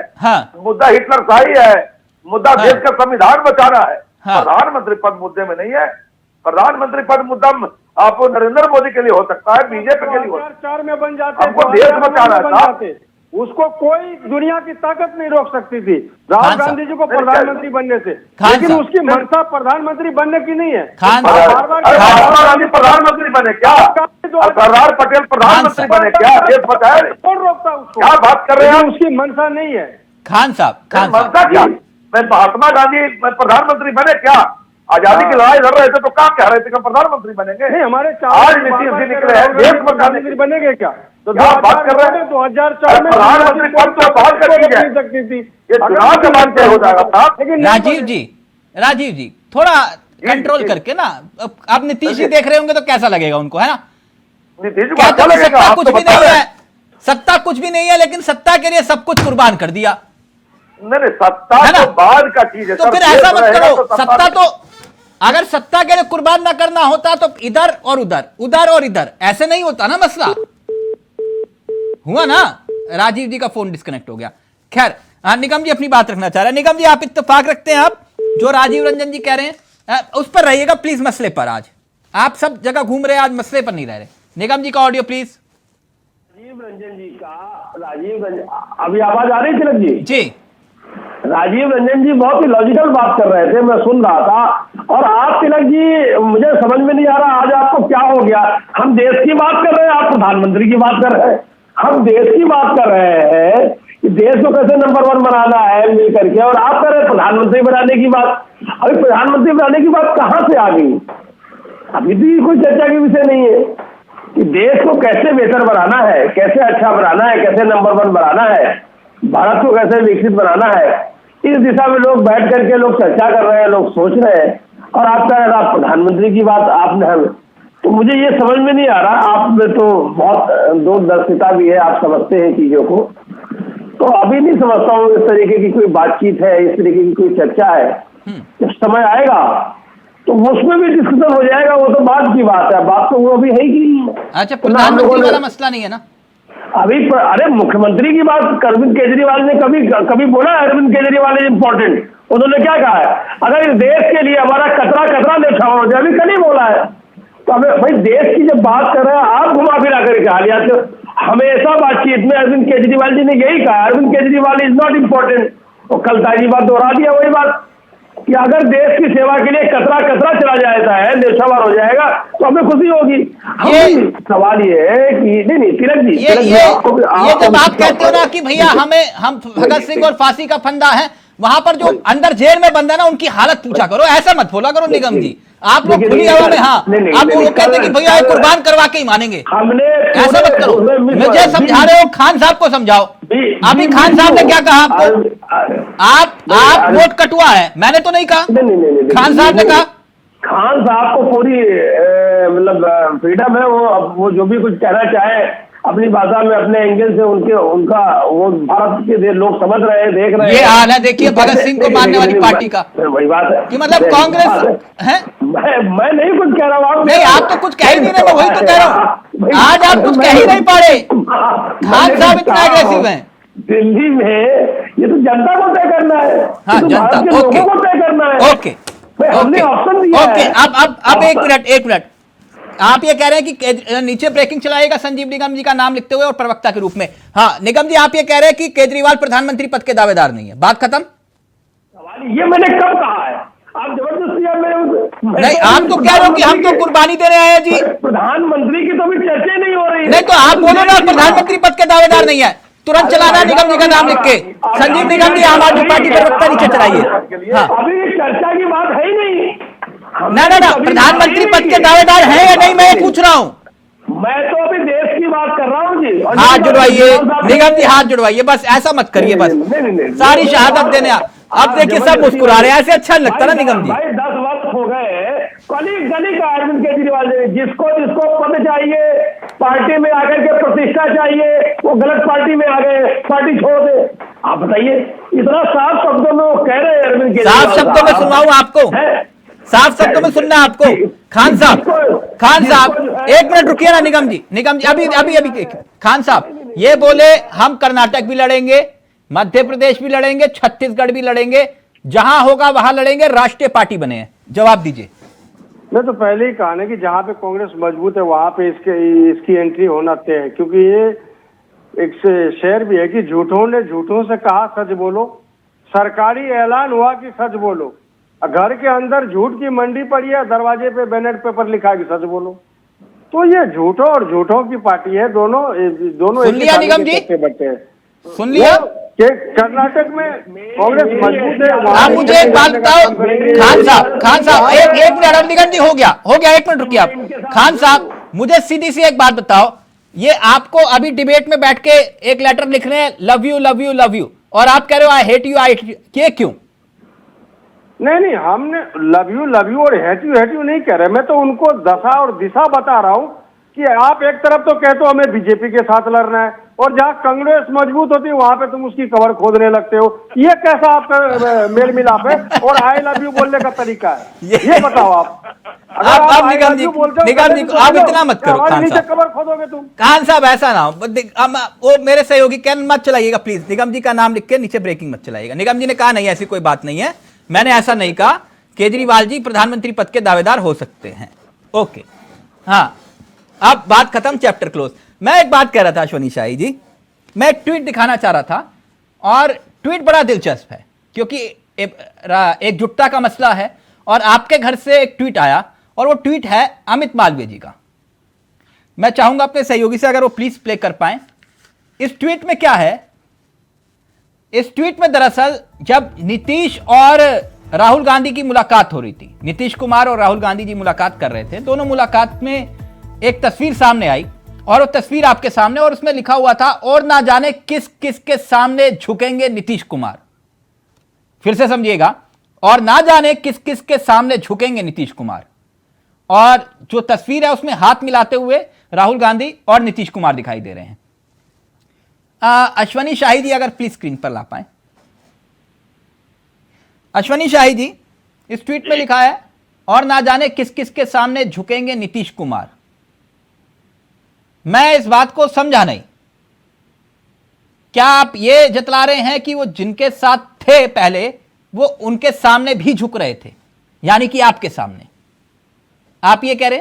मुद्दा हिटलरशाही है, मुद्दा देश का संविधान बचाना है। प्रधानमंत्री पद मुद्दे में नहीं है। प्रधानमंत्री पद मुद्दा आपको नरेंद्र मोदी के लिए हो सकता है, बीजेपी के लिए हो सकता है। 2004 में बन जाते, आपको देश बचाना है, उसको कोई दुनिया की ताकत नहीं रोक सकती थी राहुल गांधी जी को प्रधानमंत्री बनने से, लेकिन उसकी मंशा प्रधानमंत्री बनने की नहीं है। महात्मा गांधी प्रधानमंत्री बने क्या? सरदार पटेल प्रधानमंत्री बने क्या? देश बचाया? कौन रोकता उसको? क्या बात कर रहे हैं? उसकी मंशा नहीं है। खान साहब, मंशा क्या? मैं महात्मा गांधी प्रधानमंत्री बने क्या? आजादी की लड़ाई लड़ रहे थे तो क्या कह रहे थे कि प्रधानमंत्री बनेंगे? नहीं, हमारे आज नीतीश जी निकले हैं देश में प्रधानमंत्री बनेंगे क्या? तो क्या बात कर रहे हैं? 2004 में प्रधानमंत्री पद तो बहुत कठिन है, सकती थी, ये चुनाव के बाद क्या हो जाएगा साहब? राजीव जी थोड़ा कंट्रोल करके ना, अब नीतीश जी देख रहे होंगे तो कैसा लगेगा उनको, है ना? नीतीश जी कहते हैं सत्ता कुछ भी नहीं है, सत्ता कुछ भी नहीं है, लेकिन सत्ता के लिए सब कुछ कुर्बान कर दिया। नहीं, सत्ता तो बाद का चीज है। तो फिर ऐसा मत करो, सत्ता तो अगर सत्ता के लिए कुर्बान ना करना होता तो इधर और उधर, उधर और इधर, ऐसे नहीं होता ना मसला। हुआ ना? राजीव जी का फोन डिस्कनेक्ट हो गया। खैर, निगम जी अपनी बात रखना चाह रहे हैं। निगम जी आप इत्तेफाक रखते हैं, आप जो राजीव रंजन जी कह रहे हैं उस पर रहिएगा प्लीज, मसले पर। आज आप सब जगह घूम रहे हैं, आज मसले पर नहीं रह रहे। निगम जी का ऑडियो प्लीज। राजीव रंजन जी का, राजीव रंजन, अभी आवाज आ रही तिलक जी? जी। राजीव रंजन जी बहुत ही लॉजिकल बात कर रहे थे, मैं सुन रहा था। और आप तिलक जी, मुझे समझ में नहीं आ रहा आज आपको क्या हो गया। हम देश की बात कर रहे हैं, आप प्रधानमंत्री की बात कर रहे हैं। हम देश की बात कर रहे हैं कि देश को कैसे नंबर 1 बनाना है मिल करके, और आप कर रहे हैं प्रधानमंत्री बनाने की बात। अभी प्रधानमंत्री बनाने की बात कहां से आ गई? अभी तो कोई चर्चा के विषय नहीं है कि देश को कैसे बेहतर बनाना है, कैसे अच्छा बनाना है, कैसे नंबर 1 बनाना है, भारत को कैसे विकसित बनाना है। इस दिशा में लोग बैठ करके लोग चर्चा कर रहे हैं, लोग सोच रहे हैं। और आप कह रहे हैं प्रधानमंत्री की बात आपने, तो मुझे ये समझ में नहीं आ रहा। आप में तो बहुत दूरदर्शिता भी है, आप समझते हैं चीजों को। तो अभी नहीं समझता हूँ इस तरीके की कोई बातचीत है, इस तरीके की कोई चर्चा है। जब समय आएगा तो उसमें भी डिस्कशन हो जाएगा, वो तो बाद की बात है। बात तो वो अभी है ही। अच्छा, प्रधानमंत्री वाला मसला नहीं है ना अभी? अरे मुख्यमंत्री की बात अरविंद केजरीवाल ने कभी बोला? अरविंद केजरीवाल इज इम्पोर्टेंट, उन्होंने क्या कहा है? अगर इस देश के लिए हमारा कतरा न्यौछावर हो जाए, अभी कल ही बोला है। तो हमें भाई देश की जब बात कर रहे हैं, आप घुमा फिरा करके आ लिया। तो हमेशा बातचीत में अरविंद केजरीवाल जी ने यही कहा, Arvind Kejriwal is not important. और कल ताजी बात दोहरा दिया, वही बात कि अगर देश की सेवा के लिए कतरा चला जाता है, न्यौछावर हो जाएगा, तो हमें खुशी होगी। सवाल ये है कि नहीं तिलक जी, ये जब आप कहते हो ना कि भैया हम भगत सिंह और फांसी का फंदा है, वहां पर जो अंदर जेल में बंद है ना, उनकी हालत पूछा करो, ऐसा मत बोला करो निगम जी। आप लोग खुली हवा में, हाँ आप वो कहते हैं कि भैया कुर्बान करवा के ही मानेंगे, ऐसा मत करो। मुझे समझा रहे हो, खान साहब को समझाओ। अभी खान साहब ने क्या कहा आपको? आप वोट कटुआ है, मैंने तो नहीं कहा, खान साहब ने कहा। खान साहब को पूरी मतलब फ्रीडम है, वो जो भी कुछ कहना चाहे अपनी भाषा में, अपने एंगल से उनका वो भारत के लोग समझ रहे हैं, देख रहे हैं। ये हाल है, देखिए भगत सिंह को मानने वाली पार्टी का। वही बात है कि मतलब कांग्रेस है। मैं नहीं कुछ कह रहा हूँ। नहीं, आप तो कुछ कह ही नहीं रहे, मैं वही तो कह रहा हूँ। आज आप कुछ कह ही नहीं पा रहे, खान साहब इतना एग्रेसिव हैं। दिल्ली में ये तो जनता को तय करना है। हाँ, जनता को तय करना है। ओके, हमने ऑप्शन दिया है। अब एक मिनट आप ये कह रहे हैं कि नीचे ब्रेकिंग चलाएगा संजीव निगम जी का नाम लिखते हुए और प्रवक्ता के रूप में। हाँ निगम जी, आप ये कह रहे हैं कि केजरीवाल प्रधानमंत्री पद के दावेदार नहीं है, बात खत्म। ये मैंने कब कहा है? आप जबरदस्ती नहीं, आप तो कह रहे हो कि हम तो कुर्बानी देने आए हैं जी। प्रधानमंत्री की तो भी चर्चा नहीं हो रही है। नहीं तो आप बोलो ना प्रधानमंत्री पद के दावेदार नहीं है, तुरंत चलाना निगम जी का नाम लिख के। संजीव निगम जी आम आदमी पार्टी प्रवक्ता नीचे चलाइए। हाँ अभी चर्चा की बात है ही नहीं। ना प्रधानमंत्री पद के दावेदार हैं या नहीं, मैं ये पूछ रहा हूँ। मैं तो अभी देश की बात कर रहा हूँ जी। हाथ जुड़वाइए निगम जी, हाथ जुड़वाइए, बस ऐसा मत करिए, बस सारी शहादत देने। अब देखिए सब मुस्कुरा रहे हैं, ऐसे अच्छा नहीं लगता ना निगम जी। भाई 10 वर्ष हो गए, गली का अरविंद केजरीवाल ने जिसको पद चाहिए, पार्टी में आकर के प्रतिष्ठा चाहिए, वो गलत पार्टी में आ गए, पार्टी छोड़ दे। आप बताइए, इतना साफ शब्दों में वो कह रहे हैं अरविंद केजरीवाल। साफ शब्दों में सुनाऊं आपको? साफ शब्दों में सुनना है आपको? खान साहब एक मिनट रुकिए ना निगम जी, अभी खान साहब ये बोले हम कर्नाटक भी लड़ेंगे, मध्य प्रदेश भी लड़ेंगे, छत्तीसगढ़ भी लड़ेंगे, जहां होगा वहां लड़ेंगे, राष्ट्रीय पार्टी बने हैं। जवाब दीजिए। मैं तो पहले ही कहा ना कि जहां पे कांग्रेस मजबूत है वहां पे इसकी एंट्री होना तय है, क्योंकि ये एक शेर भी है कि झूठों से कहा सच बोलो, सरकारी ऐलान हुआ कि सच बोलो। घर के अंदर झूठ की मंडी पड़ी है, दरवाजे पे बैनर पेपर लिखा है कि सच बोलो। तो ये झूठों और झूठों की पार्टी है, दोनों सुन लिया निगम जी, बच्चे सुन लिया। कि कर्नाटक में कांग्रेस मजबूत है। आप मुझे एक बात बताओ खान साहब एक मिनट निगम जी हो गया 1 मिनट रुकिए आप। खान साहब मुझे सीधी सी एक बात बताओ, ये आपको अभी डिबेट में बैठ के एक लेटर लिख रहे हैं love you love you love you, और आप कह रहे हो आई हेट यू ये क्यों? नहीं हमने लव यू और हेट यू नहीं कह रहे, मैं तो उनको दशा और दिशा बता रहा हूं कि आप एक तरफ तो कहते हो हमें बीजेपी के साथ लड़ना है, और जहां कांग्रेस मजबूत होती है वहां पे तुम उसकी कबर खोदने लगते हो। ये कैसा आपका मेल मिलाप है और आई लव यू बोलने का तरीका है? ये बताओ आप निगम जी आप इतना मत करो खान साहब, कबर खोदोगे तुम। खान साहब ऐसा ना हो, वो मेरे सहयोगी कैन मत चलाइएगा प्लीज, निगम जी का नाम लिख के नीचे ब्रेकिंग मत चलाइएगा। निगम जी ने कहा नहीं ऐसी कोई बात नहीं है, मैंने ऐसा नहीं कहा, केजरीवाल जी प्रधानमंत्री पद के दावेदार हो सकते हैं। ओके हाँ अब बात खत्म, चैप्टर क्लोज। मैं एक बात कह रहा था अश्वनी शाही जी, मैं एक ट्वीट दिखाना चाह रहा था, और ट्वीट बड़ा दिलचस्प है क्योंकि एकजुटता का मसला है, और आपके घर से एक ट्वीट आया और वो ट्वीट है अमित मालवीय जी का। मैं चाहूंगा अपने सहयोगी से अगर वो प्लीज प्ले कर पाए। इस ट्वीट में क्या है, इस ट्वीट में दरअसल जब नीतीश और राहुल गांधी की मुलाकात हो रही थी, नीतीश कुमार और राहुल गांधी जी मुलाकात कर रहे थे, दोनों मुलाकात में एक तस्वीर सामने आई, और वो तस्वीर आपके सामने, और उसमें लिखा हुआ था और ना जाने किस किस के सामने झुकेंगे नीतीश कुमार। फिर से समझिएगा, और ना जाने किस किस के सामने झुकेंगे नीतीश कुमार, और जो तस्वीर है उसमें हाथ मिलाते हुए राहुल गांधी और नीतीश कुमार दिखाई दे रहे हैं। अश्वनी शाही जी अगर प्लीज स्क्रीन पर ला पाए। अश्वनी शाही जी, इस ट्वीट में लिखा है और ना जाने किस किस के सामने झुकेंगे नीतीश कुमार। मैं इस बात को समझा नहीं, क्या आप ये जतला रहे हैं कि वो जिनके साथ थे पहले वो उनके सामने भी झुक रहे थे, यानी कि आपके सामने, आप ये कह रहे?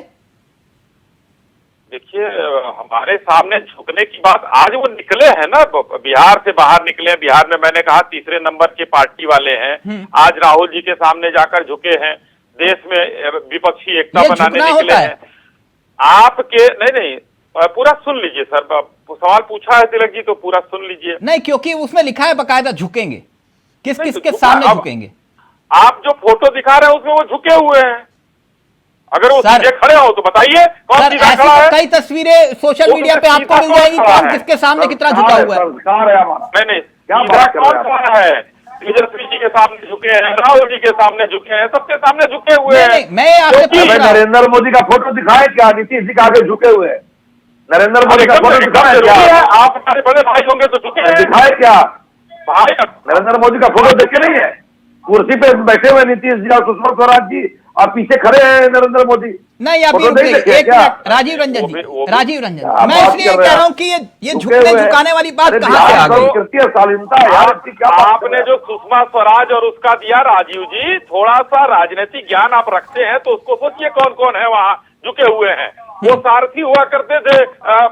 देखिए हमारे सामने झुकने की बात, आज वो निकले हैं ना, बिहार से बाहर निकले। बिहार में मैंने कहा तीसरे नंबर के पार्टी वाले हैं, आज राहुल जी के सामने जाकर झुके हैं, देश में विपक्षी एकता बनाने निकले हैं। आपके नहीं पूरा सुन लीजिए सर, सवाल पूछा है तिलक जी तो पूरा सुन लीजिए। नहीं क्योंकि उसमें लिखा है बकायदा झुकेंगे, किस किस के सामने झुकेंगे। आप जो फोटो दिखा रहे हैं उसमें वो झुके हुए हैं, अगर वो सीधे खड़े हो तो बताइए कौन सीधा खड़ा है। कई तस्वीरें सोशल मीडिया पे आपको मिल जाएगी कौन किसके सामने कितना झुका हुआ है। नहीं कौन है, तेजस्वी जी के सामने झुके हैं, राहुल जी के सामने झुके हैं, सबके सामने झुके हुए हैं। मैं नरेंद्र मोदी का फोटो दिखाए क्या, नीतीश जी के आगे झुके हुए हैं? नरेंद्र मोदी का फोटो दिखाए क्या? आप हमारे बड़े भाई होंगे तो झुके हैं, दिखाए क्या? भाई नरेंद्र मोदी का फोटो देखे नहीं है? कुर्सी पे बैठे हुए नीतीश जी और सुषमा स्वराज जी, और पीछे खड़े हैं नरेंद्र मोदी। नहीं अभी एक मिनट राजीव रंजन जी, मैं इसलिए कह रहा हूँ कि ये झुकने झुकाने वाली बात कहाँ से आ गई? आपने जो सुषमा स्वराज और उसका दिया राजीव जी, थोड़ा सा राजनीतिक ज्ञान आप रखते हैं तो उसको सोचिए कौन कौन है वहाँ झुके हुए हैं। वो सारथी हुआ करते थे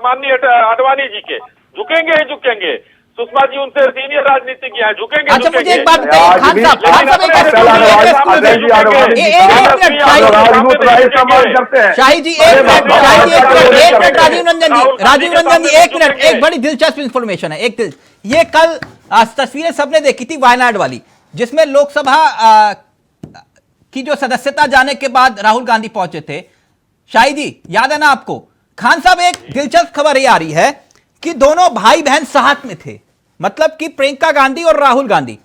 माननीय अडवाणी जी के, झुकेंगे ही झुकेंगे। सुषमा जी उनसे सीनियर राजनीतिज्ञ हैं, झुकेंगे। अच्छा मुझे एक बात बताइए खान साहब शाही जी एक मिनट राजीव रंजन जी एक मिनट, एक बड़ी दिलचस्प इंफॉर्मेशन है। ये कल तस्वीरें सबने देखी थी वायनाड वाली, जिसमें लोकसभा की जो सदस्यता जाने के बाद राहुल गांधी पहुंचे थे। शाही जी याद है ना आपको? खान साहब एक दिलचस्प खबर ये आ रही है कि दोनों भाई बहन साथ में थे, मतलब कि प्रियंका गांधी और राहुल गांधी।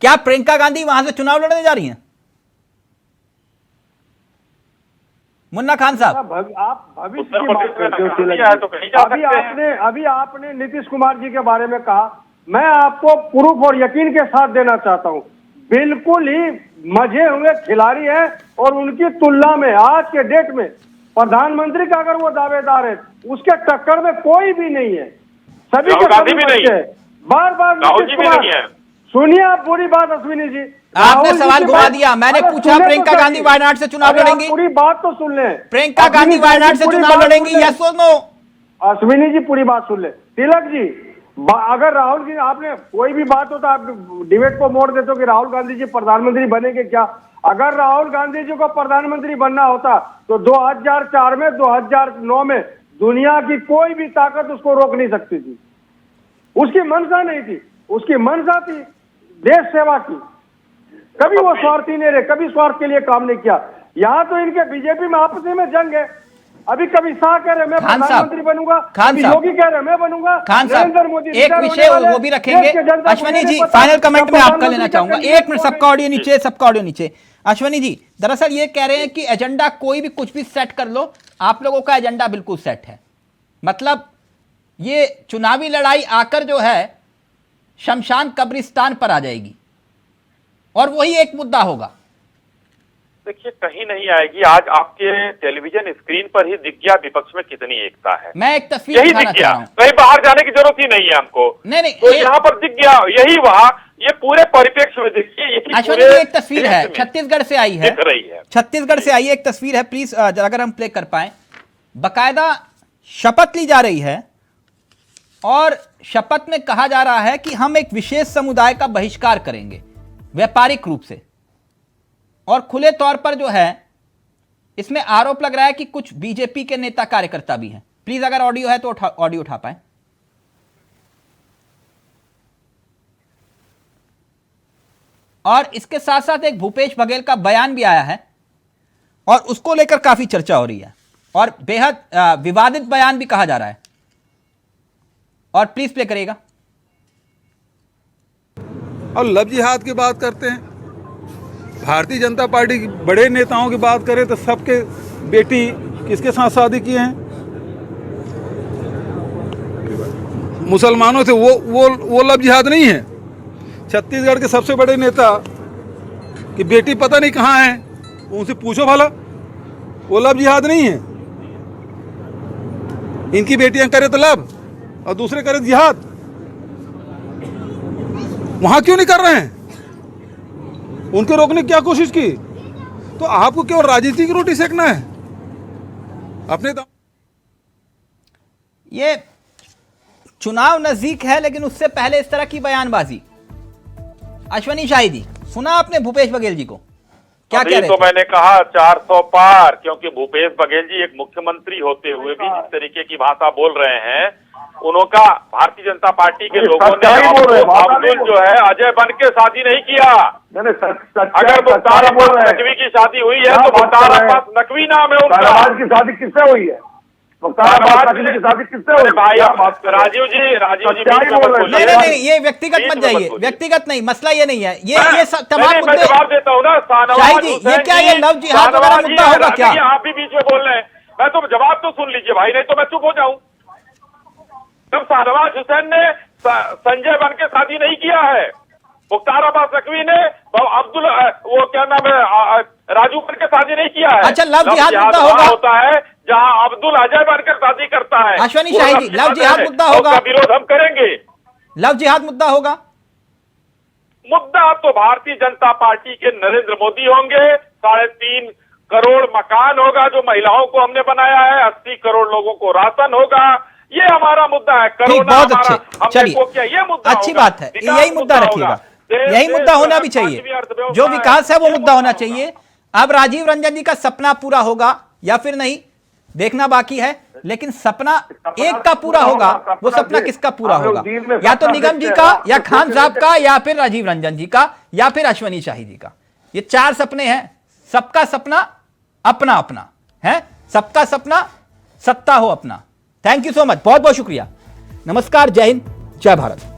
क्या प्रियंका गांधी वहां से चुनाव लड़ने जा रही हैं? मुन्ना खान साहब आप भविष्य की बात करते हो। अभी आपने नीतीश कुमार जी के बारे में कहा, मैं आपको प्रूफ और यकीन के साथ देना चाहता हूं, बिल्कुल ही मजे हुए खिलाड़ी है, और उनकी तुलना में आज के डेट में प्रधानमंत्री का अगर वो दावेदार है उसके टक्कर में कोई भी नहीं है। सभी के सभी बच्चे बार बार नीतीश कुमार, सुनिए आप पूरी बात अश्विनी जी, आपने सवाल घुमा दिया। मैंने पूछा प्रियंका गांधी वायनाड से चुनाव लड़ेंगी? पूरी बात तो सुन ले। प्रियंका गांधी वायनाड से चुनाव लड़ेंगी, यस और नो? अश्विनी जी पूरी बात सुन ले। तिलक जी अगर राहुल जी, आपने कोई भी बात हो तो आप डिबेट को मोड़ देते हो कि राहुल गांधी जी प्रधानमंत्री बनेंगे क्या? अगर राहुल गांधी जी को प्रधानमंत्री बनना होता तो 2004 में 2009 में दुनिया की कोई भी ताकत उसको रोक नहीं सकती थी। उसकी मंशा नहीं थी, उसकी मंशा थी देश सेवा की। कभी वो स्वार्थी नहीं रहे, कभी स्वार्थ के लिए काम नहीं किया। यहाँ तो इनके बीजेपी में आपस में जंग है। अभी कभी शाह कह रहे मैं प्रधानमंत्री बनूंगा, कभी योगी कह रहे मैं बनूंगा, नरेंद्र मोदी एक विषय वो भी रखेंगे। अश्वनी जी फाइनल कमेंट में आपका लेना चाहूंगा, 1 मिनट, सबका ऑडियो नीचे, सबका ऑडियो नीचे। अश्वनी जी दरअसल ये कह रहे हैं कि एजेंडा कोई भी कुछ भी सेट कर लो, आप लोगों का एजेंडा बिल्कुल सेट है, मतलब ये चुनावी लड़ाई आकर जो है शमशान कब्रिस्तान पर आ जाएगी और वही एक मुद्दा होगा। देखिए कहीं नहीं आएगी। आज आपके टेलीविजन स्क्रीन पर ही दिख गया विपक्ष में कितनी एकता है। मैं एक तस्वीर यही दिख गया, कहीं बाहर जाने की जरूरत ही नहीं है हमको। नहीं तो यहाँ पर दिख गया, यही वहाँ ये पूरे परिप्रेक्ष्य में दिखिए। अश्वनी जी एक तस्वीर है, छत्तीसगढ़ से आई है, दिख रही है, छत्तीसगढ़ से आई एक तस्वीर है, प्लीज अगर हम प्ले कर पाए। बकायदा शपथ ली जा रही है और शपथ में कहा जा रहा है कि हम एक विशेष समुदाय का बहिष्कार करेंगे व्यापारिक रूप से, और खुले तौर पर जो है इसमें आरोप लग रहा है कि कुछ बीजेपी के नेता कार्यकर्ता भी हैं। प्लीज अगर ऑडियो है तो ऑडियो उठा पाए। और इसके साथ साथ एक भूपेश बघेल का बयान भी आया है और उसको लेकर काफी चर्चा हो रही है और बेहद विवादित बयान भी कहा जा रहा है। और प्लीज प्ले करिएगा। और लव जिहाद की बात करते हैं, भारतीय जनता पार्टी के बड़े नेताओं की बात करें तो सबके बेटी किसके साथ शादी किए हैं? मुसलमानों से। वो लव जिहाद नहीं है। छत्तीसगढ़ के सबसे बड़े नेता की बेटी पता नहीं कहाँ है, उनसे पूछो भला, वो लव जिहाद नहीं है। इनकी बेटियां करे तो लव और दूसरे करे जिहाद। वहां क्यों नहीं कर रहे हैं? उनके रोकने की क्या कोशिश की? तो आपको केवल राजनीति की रोटी सेकना है अपने दम। ये चुनाव नजदीक है लेकिन उससे पहले इस तरह की बयानबाजी। अश्वनी शाही जी, सुना आपने भूपेश बघेल जी को क्या कह रहे तो मैंने कहा 400 पार, क्योंकि भूपेश बघेल जी एक मुख्यमंत्री होते हुए भी जिस तरीके की भाषा बोल रहे हैं, उनका भारतीय जनता पार्टी के लोगों ने अब्दुल जो है अजय बन के शादी नहीं किया। अगर मुख्तार अब्बास नकवी की शादी हुई है तो मुख्तार अब्बास नकवी नाम है उनका। की शादी किससे हुई है? मुख्तार अब्बास की शादी किससे हुई? भाई राजीव जी नहीं, ये व्यक्तिगत मत जाइए, व्यक्तिगत नहीं, मसला ये नहीं है। ये तमाम मुद्दे जवाब देता हूँ ना। शाही जी, ये क्या ये लव जिहाद वगैरह मुद्दा होगा क्या? आप भी बीच में बोल रहे हैं, मैं तो जवाब तो सुन लीजिए भाई, नहीं तो मैं चुप हो जाऊं। तब शाहनवाज हुसैन ने संजय बन के शादी नहीं किया है, मुख्तार अब्बास नकवी ने अब्दुल वो क्या नाम है राजू बन के शादी नहीं किया है। अच्छा, लव जिहाद मुद्दा होगा होता है जहां अब्दुल अजय बनकर शादी करता है। अश्वनी शाही जी, लव जिहाद मुद्दा होगा, विरोध हम करेंगे। लव जिहाद मुद्दा होगा। मुद्दा तो भारतीय जनता पार्टी के नरेंद्र मोदी होंगे। 3.5 करोड़ मकान होगा जो महिलाओं को हमने बनाया है, 80 करोड़ लोगों को राशन होगा। ये हमारा मुद्दा है। बहुत अच्छे, चलिए ये मुद्दा अच्छी बात है, यही मुद्दा रखिएगा, यही मुद्दा होना भी चाहिए। जो विकास है वो मुद्दा होना चाहिए। अब राजीव रंजन जी का सपना पूरा होगा या फिर नहीं, देखना बाकी है, लेकिन सपना एक का पूरा होगा। वो सपना किसका पूरा होगा? या तो निगम जी का, या खान साहब का, या फिर राजीव रंजन जी का, या फिर अश्वनी शाही जी का। ये 4 सपने हैं। सबका सपना अपना अपना है, सबका सपना सत्ता हो अपना। थैंक यू सो मच, बहुत बहुत शुक्रिया। नमस्कार, जय हिंद, जय भारत।